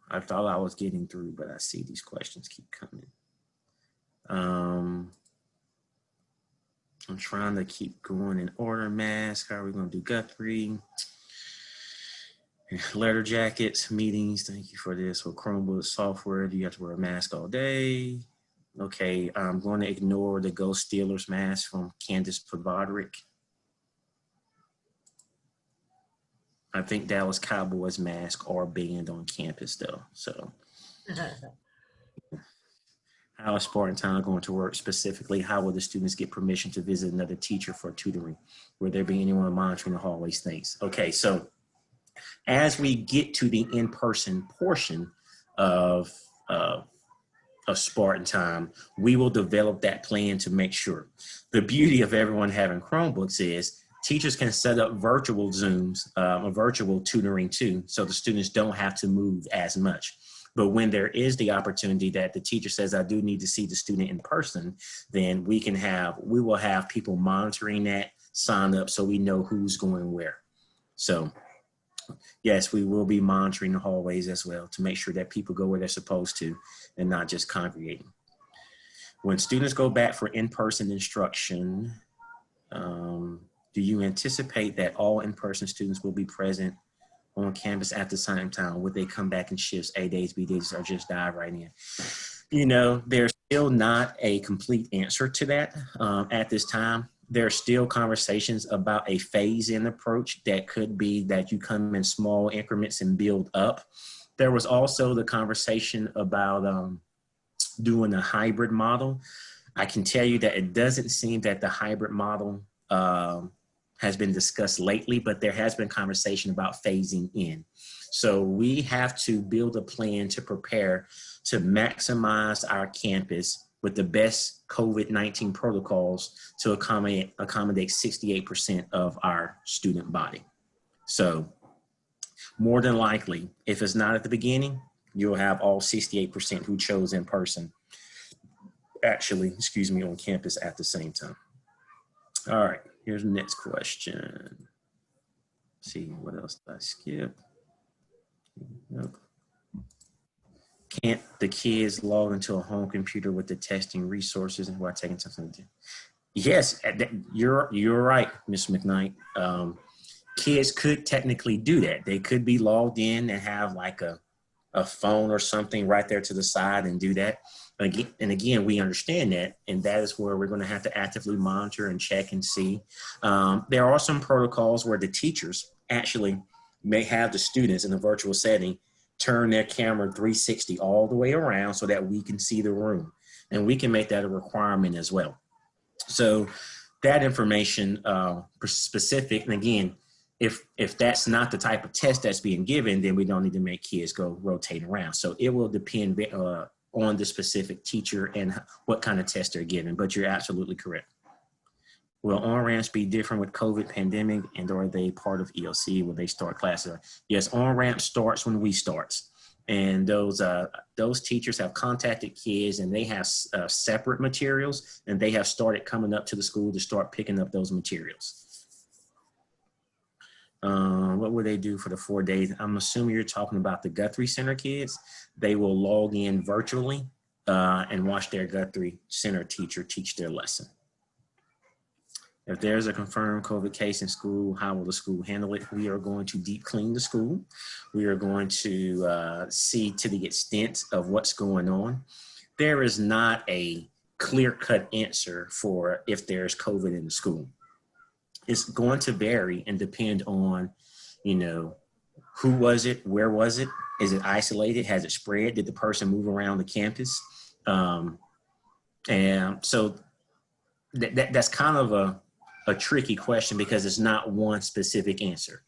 I thought I was getting through, but I see these questions keep coming. I'm trying to keep going in order. Mask, how are we going to do Guthrie? Letter jackets, meetings, thank you for this. With Chromebook software, do you have to wear a mask all day? Okay, I'm going to ignore the Go Steelers mask from Candace Podvodrick. I think Dallas Cowboys masks are banned on campus though, so. How is Spartan Town going to work specifically? How will the students get permission to visit another teacher for tutoring? Will there be anyone monitoring the hallways? Things? Okay, so as we get to the in-person portion of Spartan Time, we will develop that plan to make sure. The beauty of everyone having Chromebooks is teachers can set up virtual Zooms, a virtual tutoring too, so the students don't have to move as much. But when there is the opportunity that the teacher says, I do need to see the student in person, then we will have people monitoring that, sign up so we know who's going where. So yes, we will be monitoring the hallways as well to make sure that people go where they're supposed to and not just congregating. When students go back for in-person instruction, do you anticipate that all in-person students will be present on campus at the same time? Would they come back in shifts, A days, B days, or just dive right in? You know, there's still not a complete answer to that at this time. There are still conversations about a phase-in approach that could be that you come in small increments and build up. There was also the conversation about doing a hybrid model. I can tell you that it doesn't seem that the hybrid model has been discussed lately, but there has been conversation about phasing in. So we have to build a plan to prepare to maximize our campus with the best COVID-19 protocols to accommodate 68% of our student body. So More than likely, if it's not at the beginning, you'll have all 68% who chose in person actually, on campus at the same time. All right, here's the next question. Let's see, what else did I skip? Nope. Can't the kids log into a home computer with the testing resources and who are taking something to do? Yes, you're right, Ms. McKnight. Kids could technically do that. They could be logged in and have like a phone or something right there to the side and do that. And again, we understand that, and that is where we're going to have to actively monitor and check and see. There are some protocols where the teachers actually may have the students in a virtual setting turn their camera 360 all the way around so that we can see the room, and we can make that a requirement as well. So that information specific, and again, if that's not the type of test that's being given, then we don't need to make kids go rotate around. So it will depend on the specific teacher and what kind of test they're given, but you're absolutely correct. Will on-ramps be different with COVID pandemic, and are they part of ELC? Will they start classes? Yes, on-ramp starts when we start. And those teachers have contacted kids, and they have separate materials, and they have started coming up to the school to start picking up those materials. What will they do for the 4 days? I'm assuming you're talking about the Guthrie Center kids. They will log in virtually and watch their Guthrie Center teacher teach their lesson. If there's a confirmed COVID case in school, how will the school handle it? We are going to deep clean the school. We are going to see to the extent of what's going on. There is not a clear-cut answer for if there's COVID in the school. It's going to vary and depend on, who was it? Where was it? Is it isolated? Has it spread? Did the person move around the campus? And so that's kind of a tricky question because it's not one specific answer.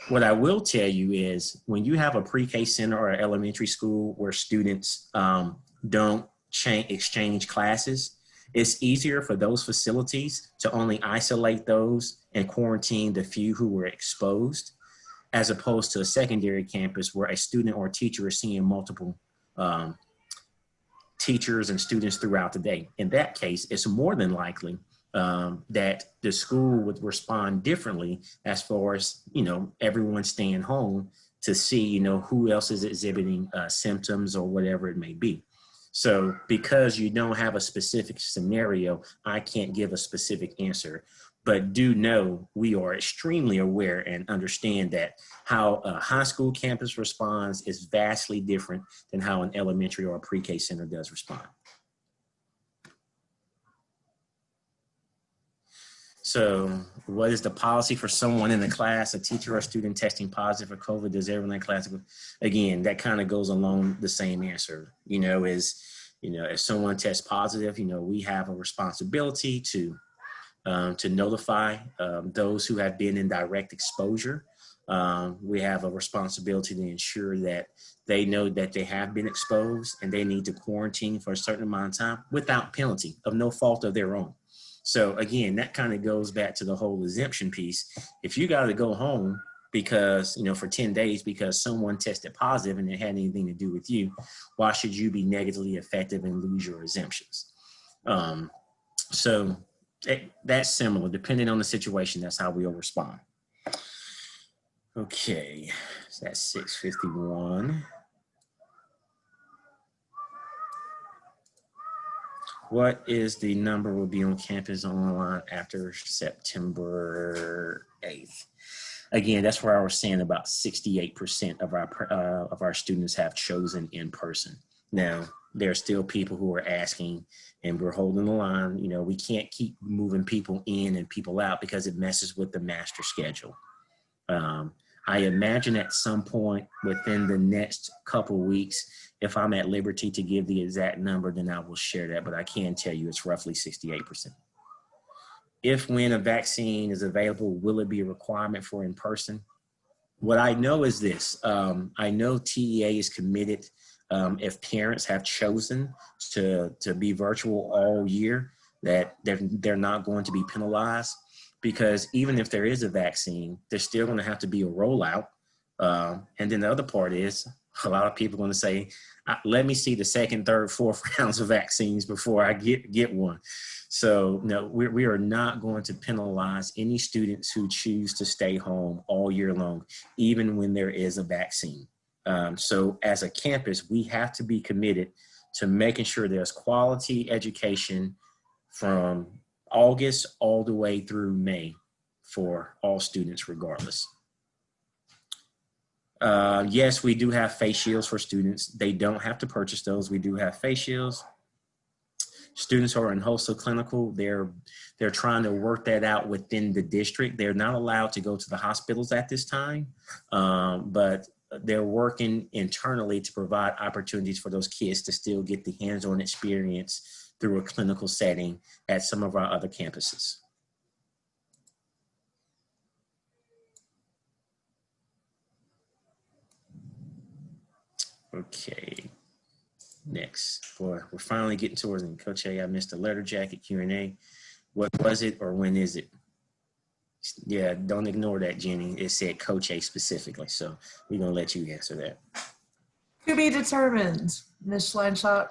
What I will tell you is when you have a pre-K center or an elementary school where students don't exchange classes, it's easier for those facilities to only isolate those and quarantine the few who were exposed, as opposed to a secondary campus where a student or teacher is seeing multiple teachers and students throughout the day. In that case, it's more than likely that the school would respond differently as far as, everyone staying home to see, who else is exhibiting symptoms or whatever it may be. So because you don't have a specific scenario, I can't give a specific answer, but do know we are extremely aware and understand that how a high school campus responds is vastly different than how an elementary or a pre-K center does respond. So what is the policy for someone in the class, a teacher or student testing positive for COVID? Does everyone in class? Again, that kind of goes along the same answer, if someone tests positive, we have a responsibility to notify those who have been in direct exposure. We have a responsibility to ensure that they know that they have been exposed and they need to quarantine for a certain amount of time without penalty of no fault of their own. So again, that kind of goes back to the whole exemption piece. If you got to go home because, for 10 days because someone tested positive and it had anything to do with you, why should you be negatively affected and lose your exemptions? So that's similar. Depending on the situation, that's how we'll respond. Okay, so that's 6:51. What is the number will be on campus online after September 8th? Again, that's where I was saying about 68% of our students have chosen in person. Now, there are still people who are asking, and we're holding the line. We can't keep moving people in and people out because it messes with the master schedule. I imagine at some point within the next couple weeks, if I'm at liberty to give the exact number, then I will share that, but I can tell you it's roughly 68%. If when a vaccine is available, will it be a requirement for in person? What I know is this. I know TEA is committed if parents have chosen to be virtual all year, that they're not going to be penalized, because even if there is a vaccine, there's still going to have to be a rollout And then the other part is a lot of people are going to say, let me see the second, third, fourth rounds of vaccines before I get one. So no, we are not going to penalize any students who choose to stay home all year long, even when there is a vaccine. So as a campus, we have to be committed to making sure there's quality education from August all the way through May for all students regardless. Yes, we do have face shields for students. They don't have to purchase those. We do have face shields. Students who are in HOSA clinical, they're trying to work that out within the district. They're not allowed to go to the hospitals at this time, but they're working internally to provide opportunities for those kids to still get the hands-on experience through a clinical setting at some of our other campuses. Okay, next. Boy, we're finally getting towards it. Coach A, I missed the letter jacket Q&A. What was it or when is it? Yeah, don't ignore that, Jenny. It said Coach A specifically, so we're gonna let you answer that. To be determined, Ms. Schleinshock.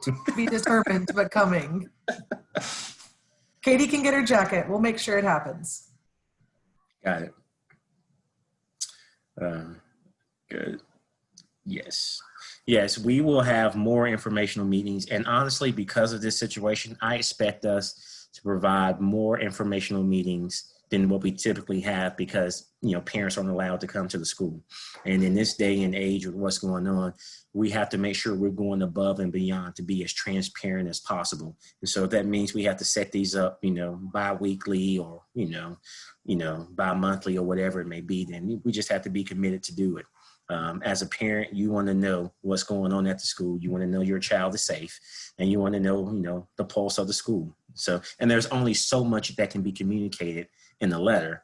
To be determined, but coming. Katie can get her jacket. We'll make sure it happens. Got it. Good. Yes. Yes, we will have more informational meetings. And honestly, because of this situation, I expect us to provide more informational meetings than what we typically have because, you know, parents aren't allowed to come to the school. And in this day and age with what's going on, we have to make sure we're going above and beyond to be as transparent as possible. And so if that means we have to set these up, you know, bi-weekly or, you know, bi-monthly or whatever it may be, then we just have to be committed to do it. As a parent, you want to know what's going on at the school. You want to know your child is safe, and you want to know, you know, the pulse of the school. So, and there's only so much that can be communicated in the letter.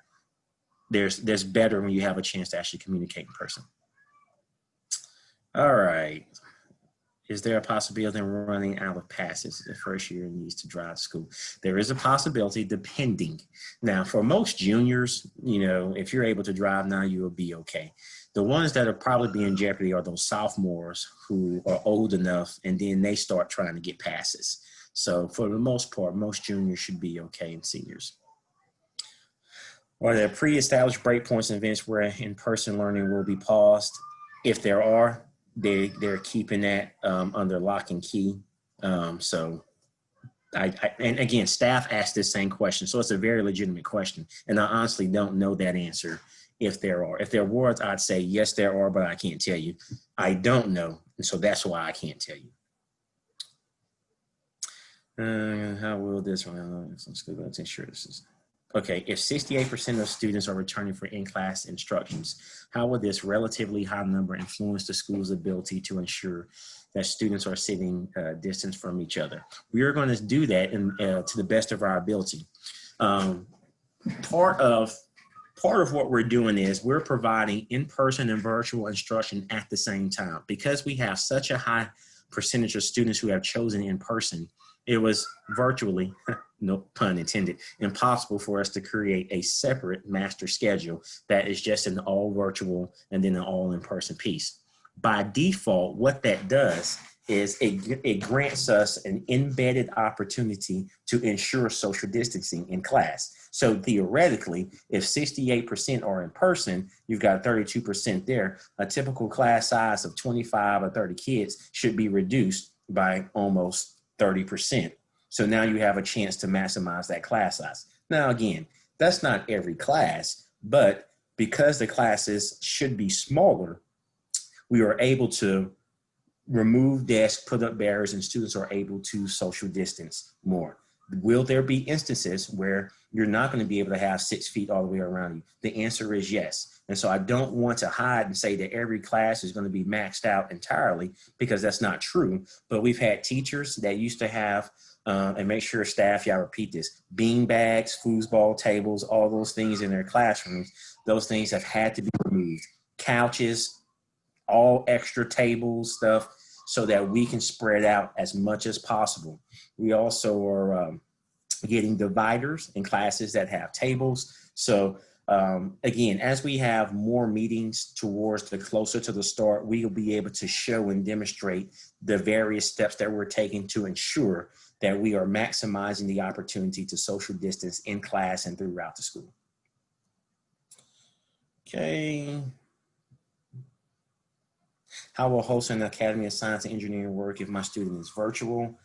There's better when you have a chance to actually communicate in person. All right. Is there a possibility of them running out of passes the first year needs to drive to school? There is a possibility, depending. Now, for most juniors, you know, if you're able to drive now, you will be okay. The ones that are probably be in jeopardy are those sophomores who are old enough and then they start trying to get passes. So for the most part, most juniors should be okay, and seniors. Are there pre-established breakpoints and events where in-person learning will be paused? If there are, they're keeping that under lock and key. So and again, staff asked this same question. So it's a very legitimate question. And I honestly don't know that answer if there are. If there were, I'd say yes, there are, but I can't tell you. I don't know. And so that's why I can't tell you. How will this run? Let's go to ensure this is. Okay, if 68% of students are returning for in-class instructions, how will this relatively high number influence the school's ability to ensure that students are sitting distance from each other? We are going to do that to the best of our ability. Part of what we're doing is we're providing in-person and virtual instruction at the same time. Because we have such a high percentage of students who have chosen in person, it was virtually, no pun intended, impossible for us to create a separate master schedule that is just an all virtual and then an all in-person piece. By default, what that does is it grants us an embedded opportunity to ensure social distancing in class. So theoretically, if 68% are in person, you've got 32% there. A typical class size of 25 or 30 kids should be reduced by almost 30%. So now you have a chance to maximize that class size. Now, again, that's not every class, but because the classes should be smaller, we are able to remove desks, put up barriers, and students are able to social distance more. Will there be instances where you're not going to be able to have 6 feet all the way around you? The answer is yes. And so I don't want to hide and say that every class is going to be maxed out entirely, because that's not true. But we've had teachers that used to have, and make sure staff, y'all repeat this, bean bags, foosball tables, all those things in their classrooms. Those things have had to be removed. Couches, all extra tables, stuff, so that we can spread out as much as possible. We also are getting dividers in classes that have tables. So Again, as we have more meetings towards the closer to the start, we will be able to show and demonstrate the various steps that we're taking to ensure that we are maximizing the opportunity to social distance in class and throughout the school. Okay. How will hosting the Academy of Science and Engineering work if my student is virtual?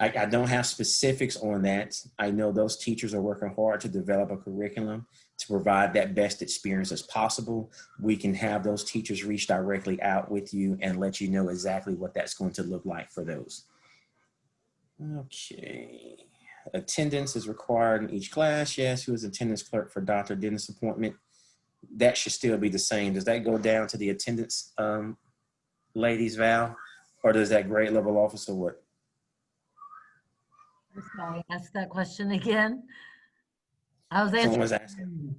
I don't have specifics on that. I know those teachers are working hard to develop a curriculum to provide that best experience as possible. We can have those teachers reach directly out with you and let you know exactly what that's going to look like for those. Okay. Attendance is required in each class. Yes. Who is attendance clerk for Dr. Dennis' appointment? That should still be the same. Does that go down to the attendance ladies, Val? Or does that grade level officer what? I'm sorry, ask that question again. I was Someone was answering. asking.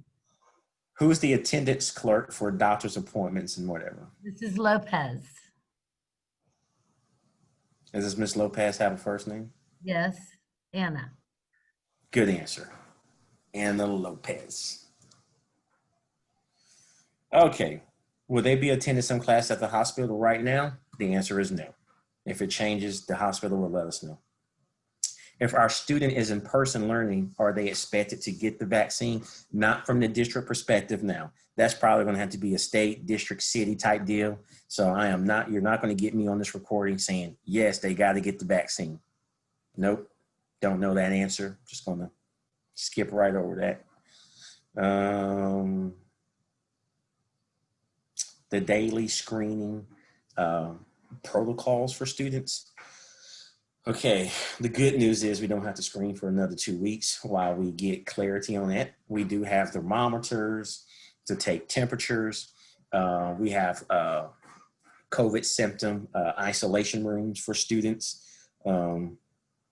Who's the attendance clerk for doctor's appointments and whatever? This is Lopez. Does this Miss Lopez have a first name? Yes, Anna. Good answer. Anna Lopez. Okay. Will they be attending some class at the hospital right now? The answer is no. If it changes, the hospital will let us know. If our student is in person learning, are they expected to get the vaccine? Not from the district perspective now. That's probably going to have to be a state, district, city type deal. So you're not going to get me on this recording saying, yes, they got to get the vaccine. Nope. Don't know that answer. Just going to skip right over that. The daily screening protocols for students. Okay, the good news is we don't have to screen for another 2 weeks while we get clarity on that. We do have thermometers to take temperatures. We have COVID symptom isolation rooms for students.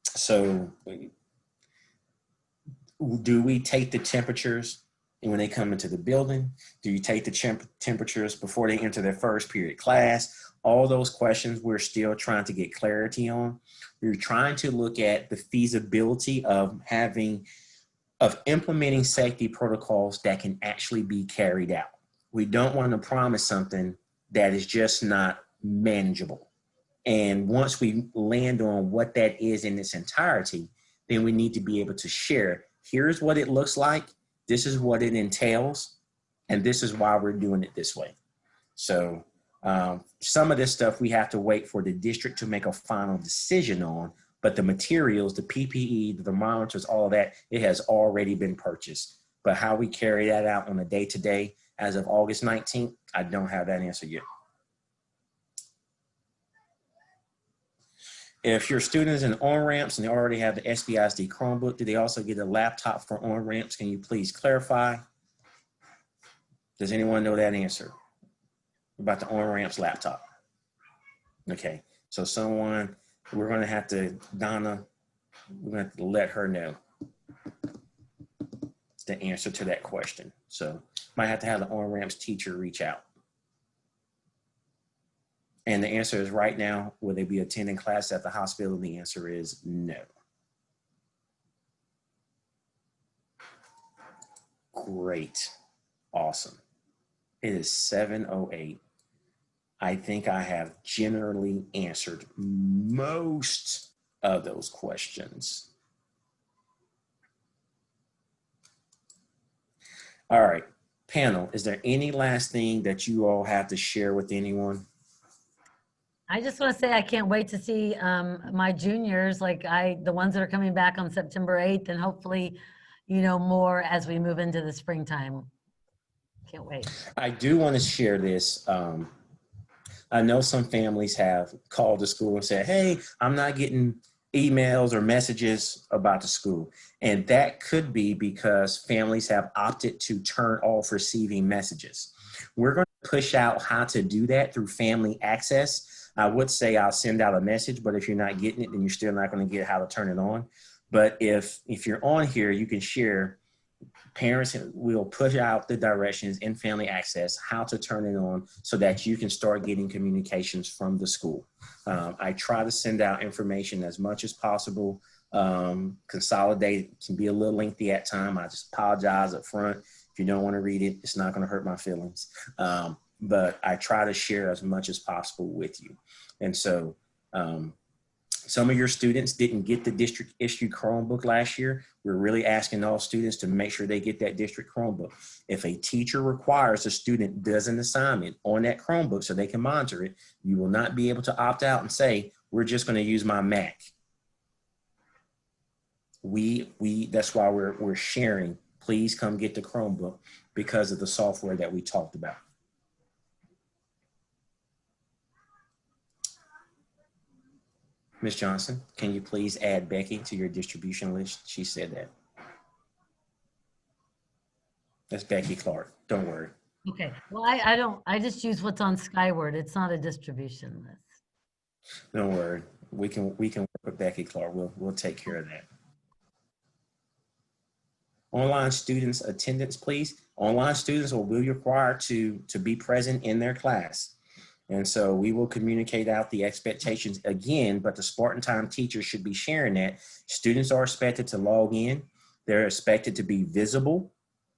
So do we take the temperatures when they come into the building? Do you take the temperatures before they enter their first period class? All those questions we're still trying to get clarity on. We're trying to look at the feasibility of implementing safety protocols that can actually be carried out. We don't want to promise something that is just not manageable. And once we land on what that is in its entirety, then we need to be able to share, here's what it looks like, this is what it entails, and this is why we're doing it this way. So some of this stuff we have to wait for the district to make a final decision on, but the materials, the PPE, the thermometers, all of that, it has already been purchased. But how we carry that out on a day-to-day as of August 19th, I don't have that answer yet. If your student is in on-ramps and they already have the SBISD Chromebook, do they also get a laptop for on-ramps? Can you please clarify? Does anyone know that answer about the on-ramps laptop? Okay, so we're gonna have to, Donna, we're gonna have to let her know the answer to that question. So might have to have the on-ramps teacher reach out. And the answer is right now, will they be attending class at the hospital? The answer is no. Great, awesome. It is 7:08. I think I have generally answered most of those questions. All right, panel, is there any last thing that you all have to share with anyone? I just want to say I can't wait to see my juniors, the ones that are coming back on September 8th, and hopefully, more as we move into the springtime. Can't wait. I do want to share this. I know some families have called the school and said, hey, I'm not getting emails or messages about the school. And that could be because families have opted to turn off receiving messages. We're going to push out how to do that through Family Access. I would say I'll send out a message, but if you're not getting it, then you're still not going to get how to turn it on. But if you're on here, you can share. Parents will push out the directions in Family Access, how to turn it on so that you can start getting communications from the school. I try to send out information as much as possible Consolidate can be a little lengthy at time. I just apologize up front. If you don't want to read it, it's not going to hurt my feelings. But I try to share as much as possible with you. And so some of your students didn't get the district issued Chromebook last year. We're really asking all students to make sure they get that district Chromebook. If a teacher requires a student does an assignment on that Chromebook so they can monitor it, you will not be able to opt out and say, we're just going to use my Mac. That's why we're sharing. Please come get the Chromebook because of the software that we talked about. Ms. Johnson, can you please add Becky to your distribution list? She said that. That's Becky Clark. Don't worry. Okay, well, I just use what's on Skyward. It's not a distribution list. Don't worry. We can work with Becky Clark. We'll take care of that. Online students attendance, please. Online students will be required to be present in their class. And so we will communicate out the expectations again, but the Spartan Time teachers should be sharing that. Students are expected to log in. They're expected to be visible,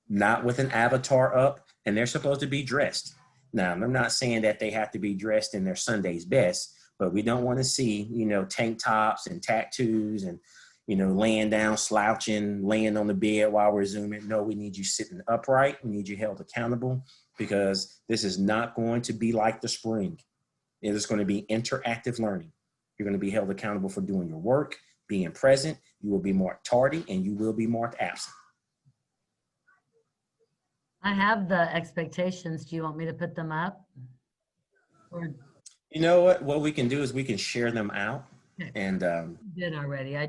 not with an avatar up, and they're supposed to be dressed. Now, I'm not saying that they have to be dressed in their Sunday's best, but we don't want to see, tank tops and tattoos and, laying down, slouching, laying on the bed while we're Zooming. No, we need you sitting upright. We need you held accountable because this is not going to be like the spring. It is going to be interactive learning. You're going to be held accountable for doing your work, being present. You will be marked tardy and you will be marked absent. I have the expectations. Do you want me to put them up? Or You know what we can do is we can share them out. And did already. I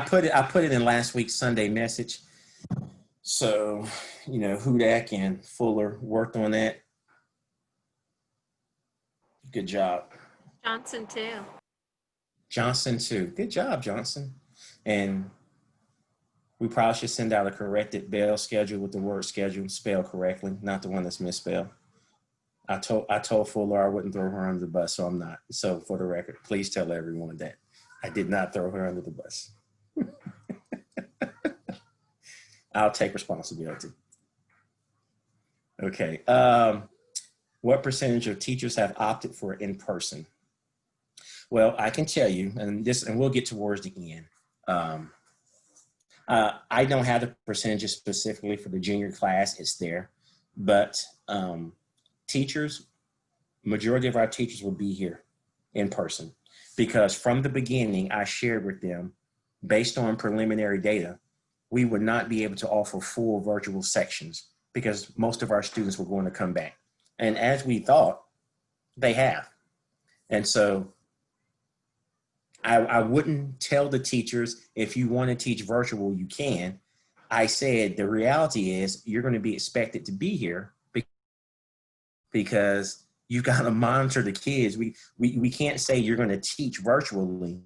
put it in last week's Sunday message. So, Hudak and Fuller worked on that. Good job. Johnson too. Johnson too. Good job, Johnson. And we probably should send out a corrected bell schedule with the word schedule spelled correctly, not the one that's misspelled. I told Fuller I wouldn't throw her under the bus, so I'm not. So for the record, please tell everyone that I did not throw her under the bus. I'll take responsibility. Okay. What percentage of teachers have opted for in-person? Well, I can tell you, and we'll get towards the end. I don't have the percentages specifically for the junior class. It's there, but teachers, majority of our teachers will be here in person because from the beginning, I shared with them based on preliminary data, we would not be able to offer full virtual sections because most of our students were going to come back. And as we thought, they have. And so I wouldn't tell the teachers, if you want to teach virtual, you can. I said, the reality is you're going to be expected to be here because you've got to monitor the kids. We can't say you're going to teach virtually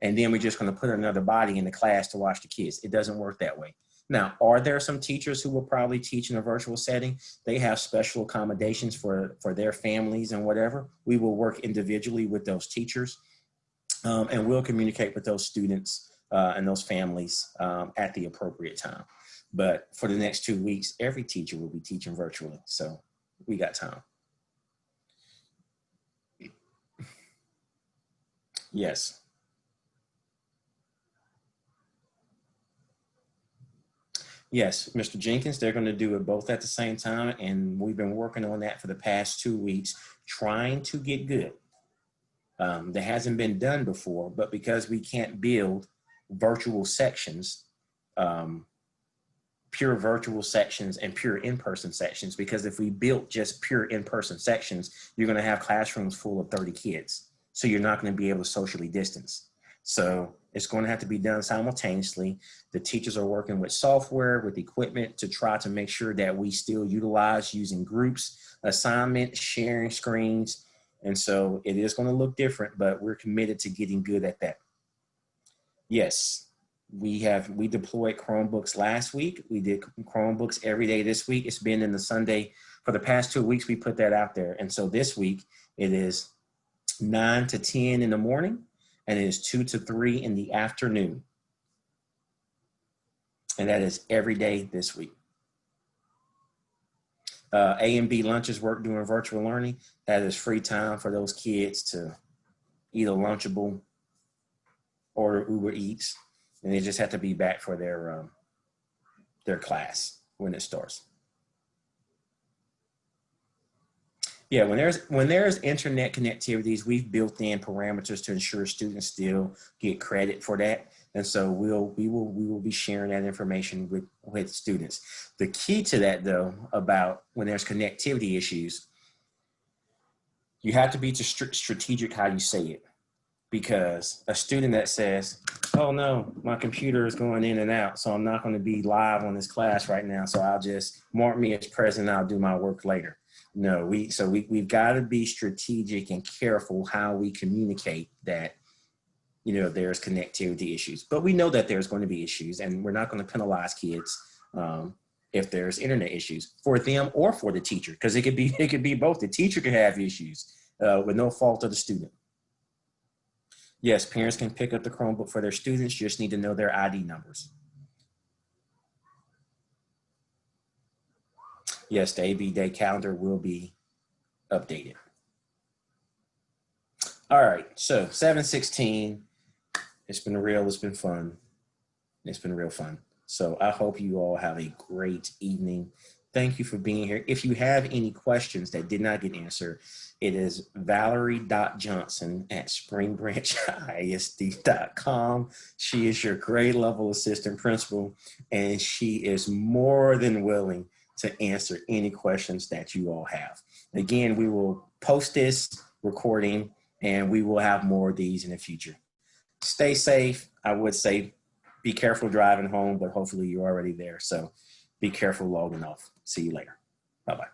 and then we're just going to put another body in the class to watch the kids. It doesn't work that way. Now, are there some teachers who will probably teach in a virtual setting? They have special accommodations for their families and whatever. We will work individually with those teachers and we'll communicate with those students and those families at the appropriate time. But for the next 2 weeks, every teacher will be teaching virtually. So we got time. Yes. Yes, Mr. Jenkins, they're going to do it both at the same time. And we've been working on that for the past 2 weeks, trying to get good. That hasn't been done before, but because we can't build virtual sections, pure virtual sections and pure in-person sections, because if we built just pure in-person sections, you're going to have classrooms full of 30 kids. So you're not going to be able to socially distance. So it's going to have to be done simultaneously. The teachers are working with software, with equipment to try to make sure that we still utilize using groups, assignments, sharing screens. And so it is going to look different, but we're committed to getting good at that. Yes, we deployed Chromebooks last week. We did Chromebooks every day this week. It's been in the Sunday. For the past 2 weeks, we put that out there. And so this week it is 9 to 10 in the morning. and it is 2 to 3 in the afternoon. And that is every day this week. A and B lunches work during virtual learning. That is free time for those kids to eat a Lunchable, order Uber Eats, and they just have to be back for their class when it starts. Yeah, when there's internet connectivities, we've built in parameters to ensure students still get credit for that. And so we will be sharing that information with students. The key to that, though, about when there's connectivity issues, you have to be strategic how you say it. Because a student that says, oh no, my computer is going in and out, so I'm not going to be live on this class right now, so I'll just mark me as present, I'll do my work later. No, we've got to be strategic and careful how we communicate that, you know, there's connectivity issues. But we know that there's going to be issues, and we're not going to penalize kids if there's internet issues for them or for the teacher, because it could be both. The teacher could have issues with no fault of the student. Yes, parents can pick up the Chromebook for their students, just need to know their ID numbers. Yes, the AB Day calendar will be updated. All right, so 7/16, it's been real, it's been fun. It's been real fun. So I hope you all have a great evening. Thank you for being here. If you have any questions that did not get answered, it is valerie.johnson@springbrancisd.com. She is your grade level assistant principal, and she is more than willing to answer any questions that you all have. Again, we will post this recording, and we will have more of these in the future. Stay safe. I would say be careful driving home, but hopefully you're already there. So be careful logging off. See you later. Bye-bye.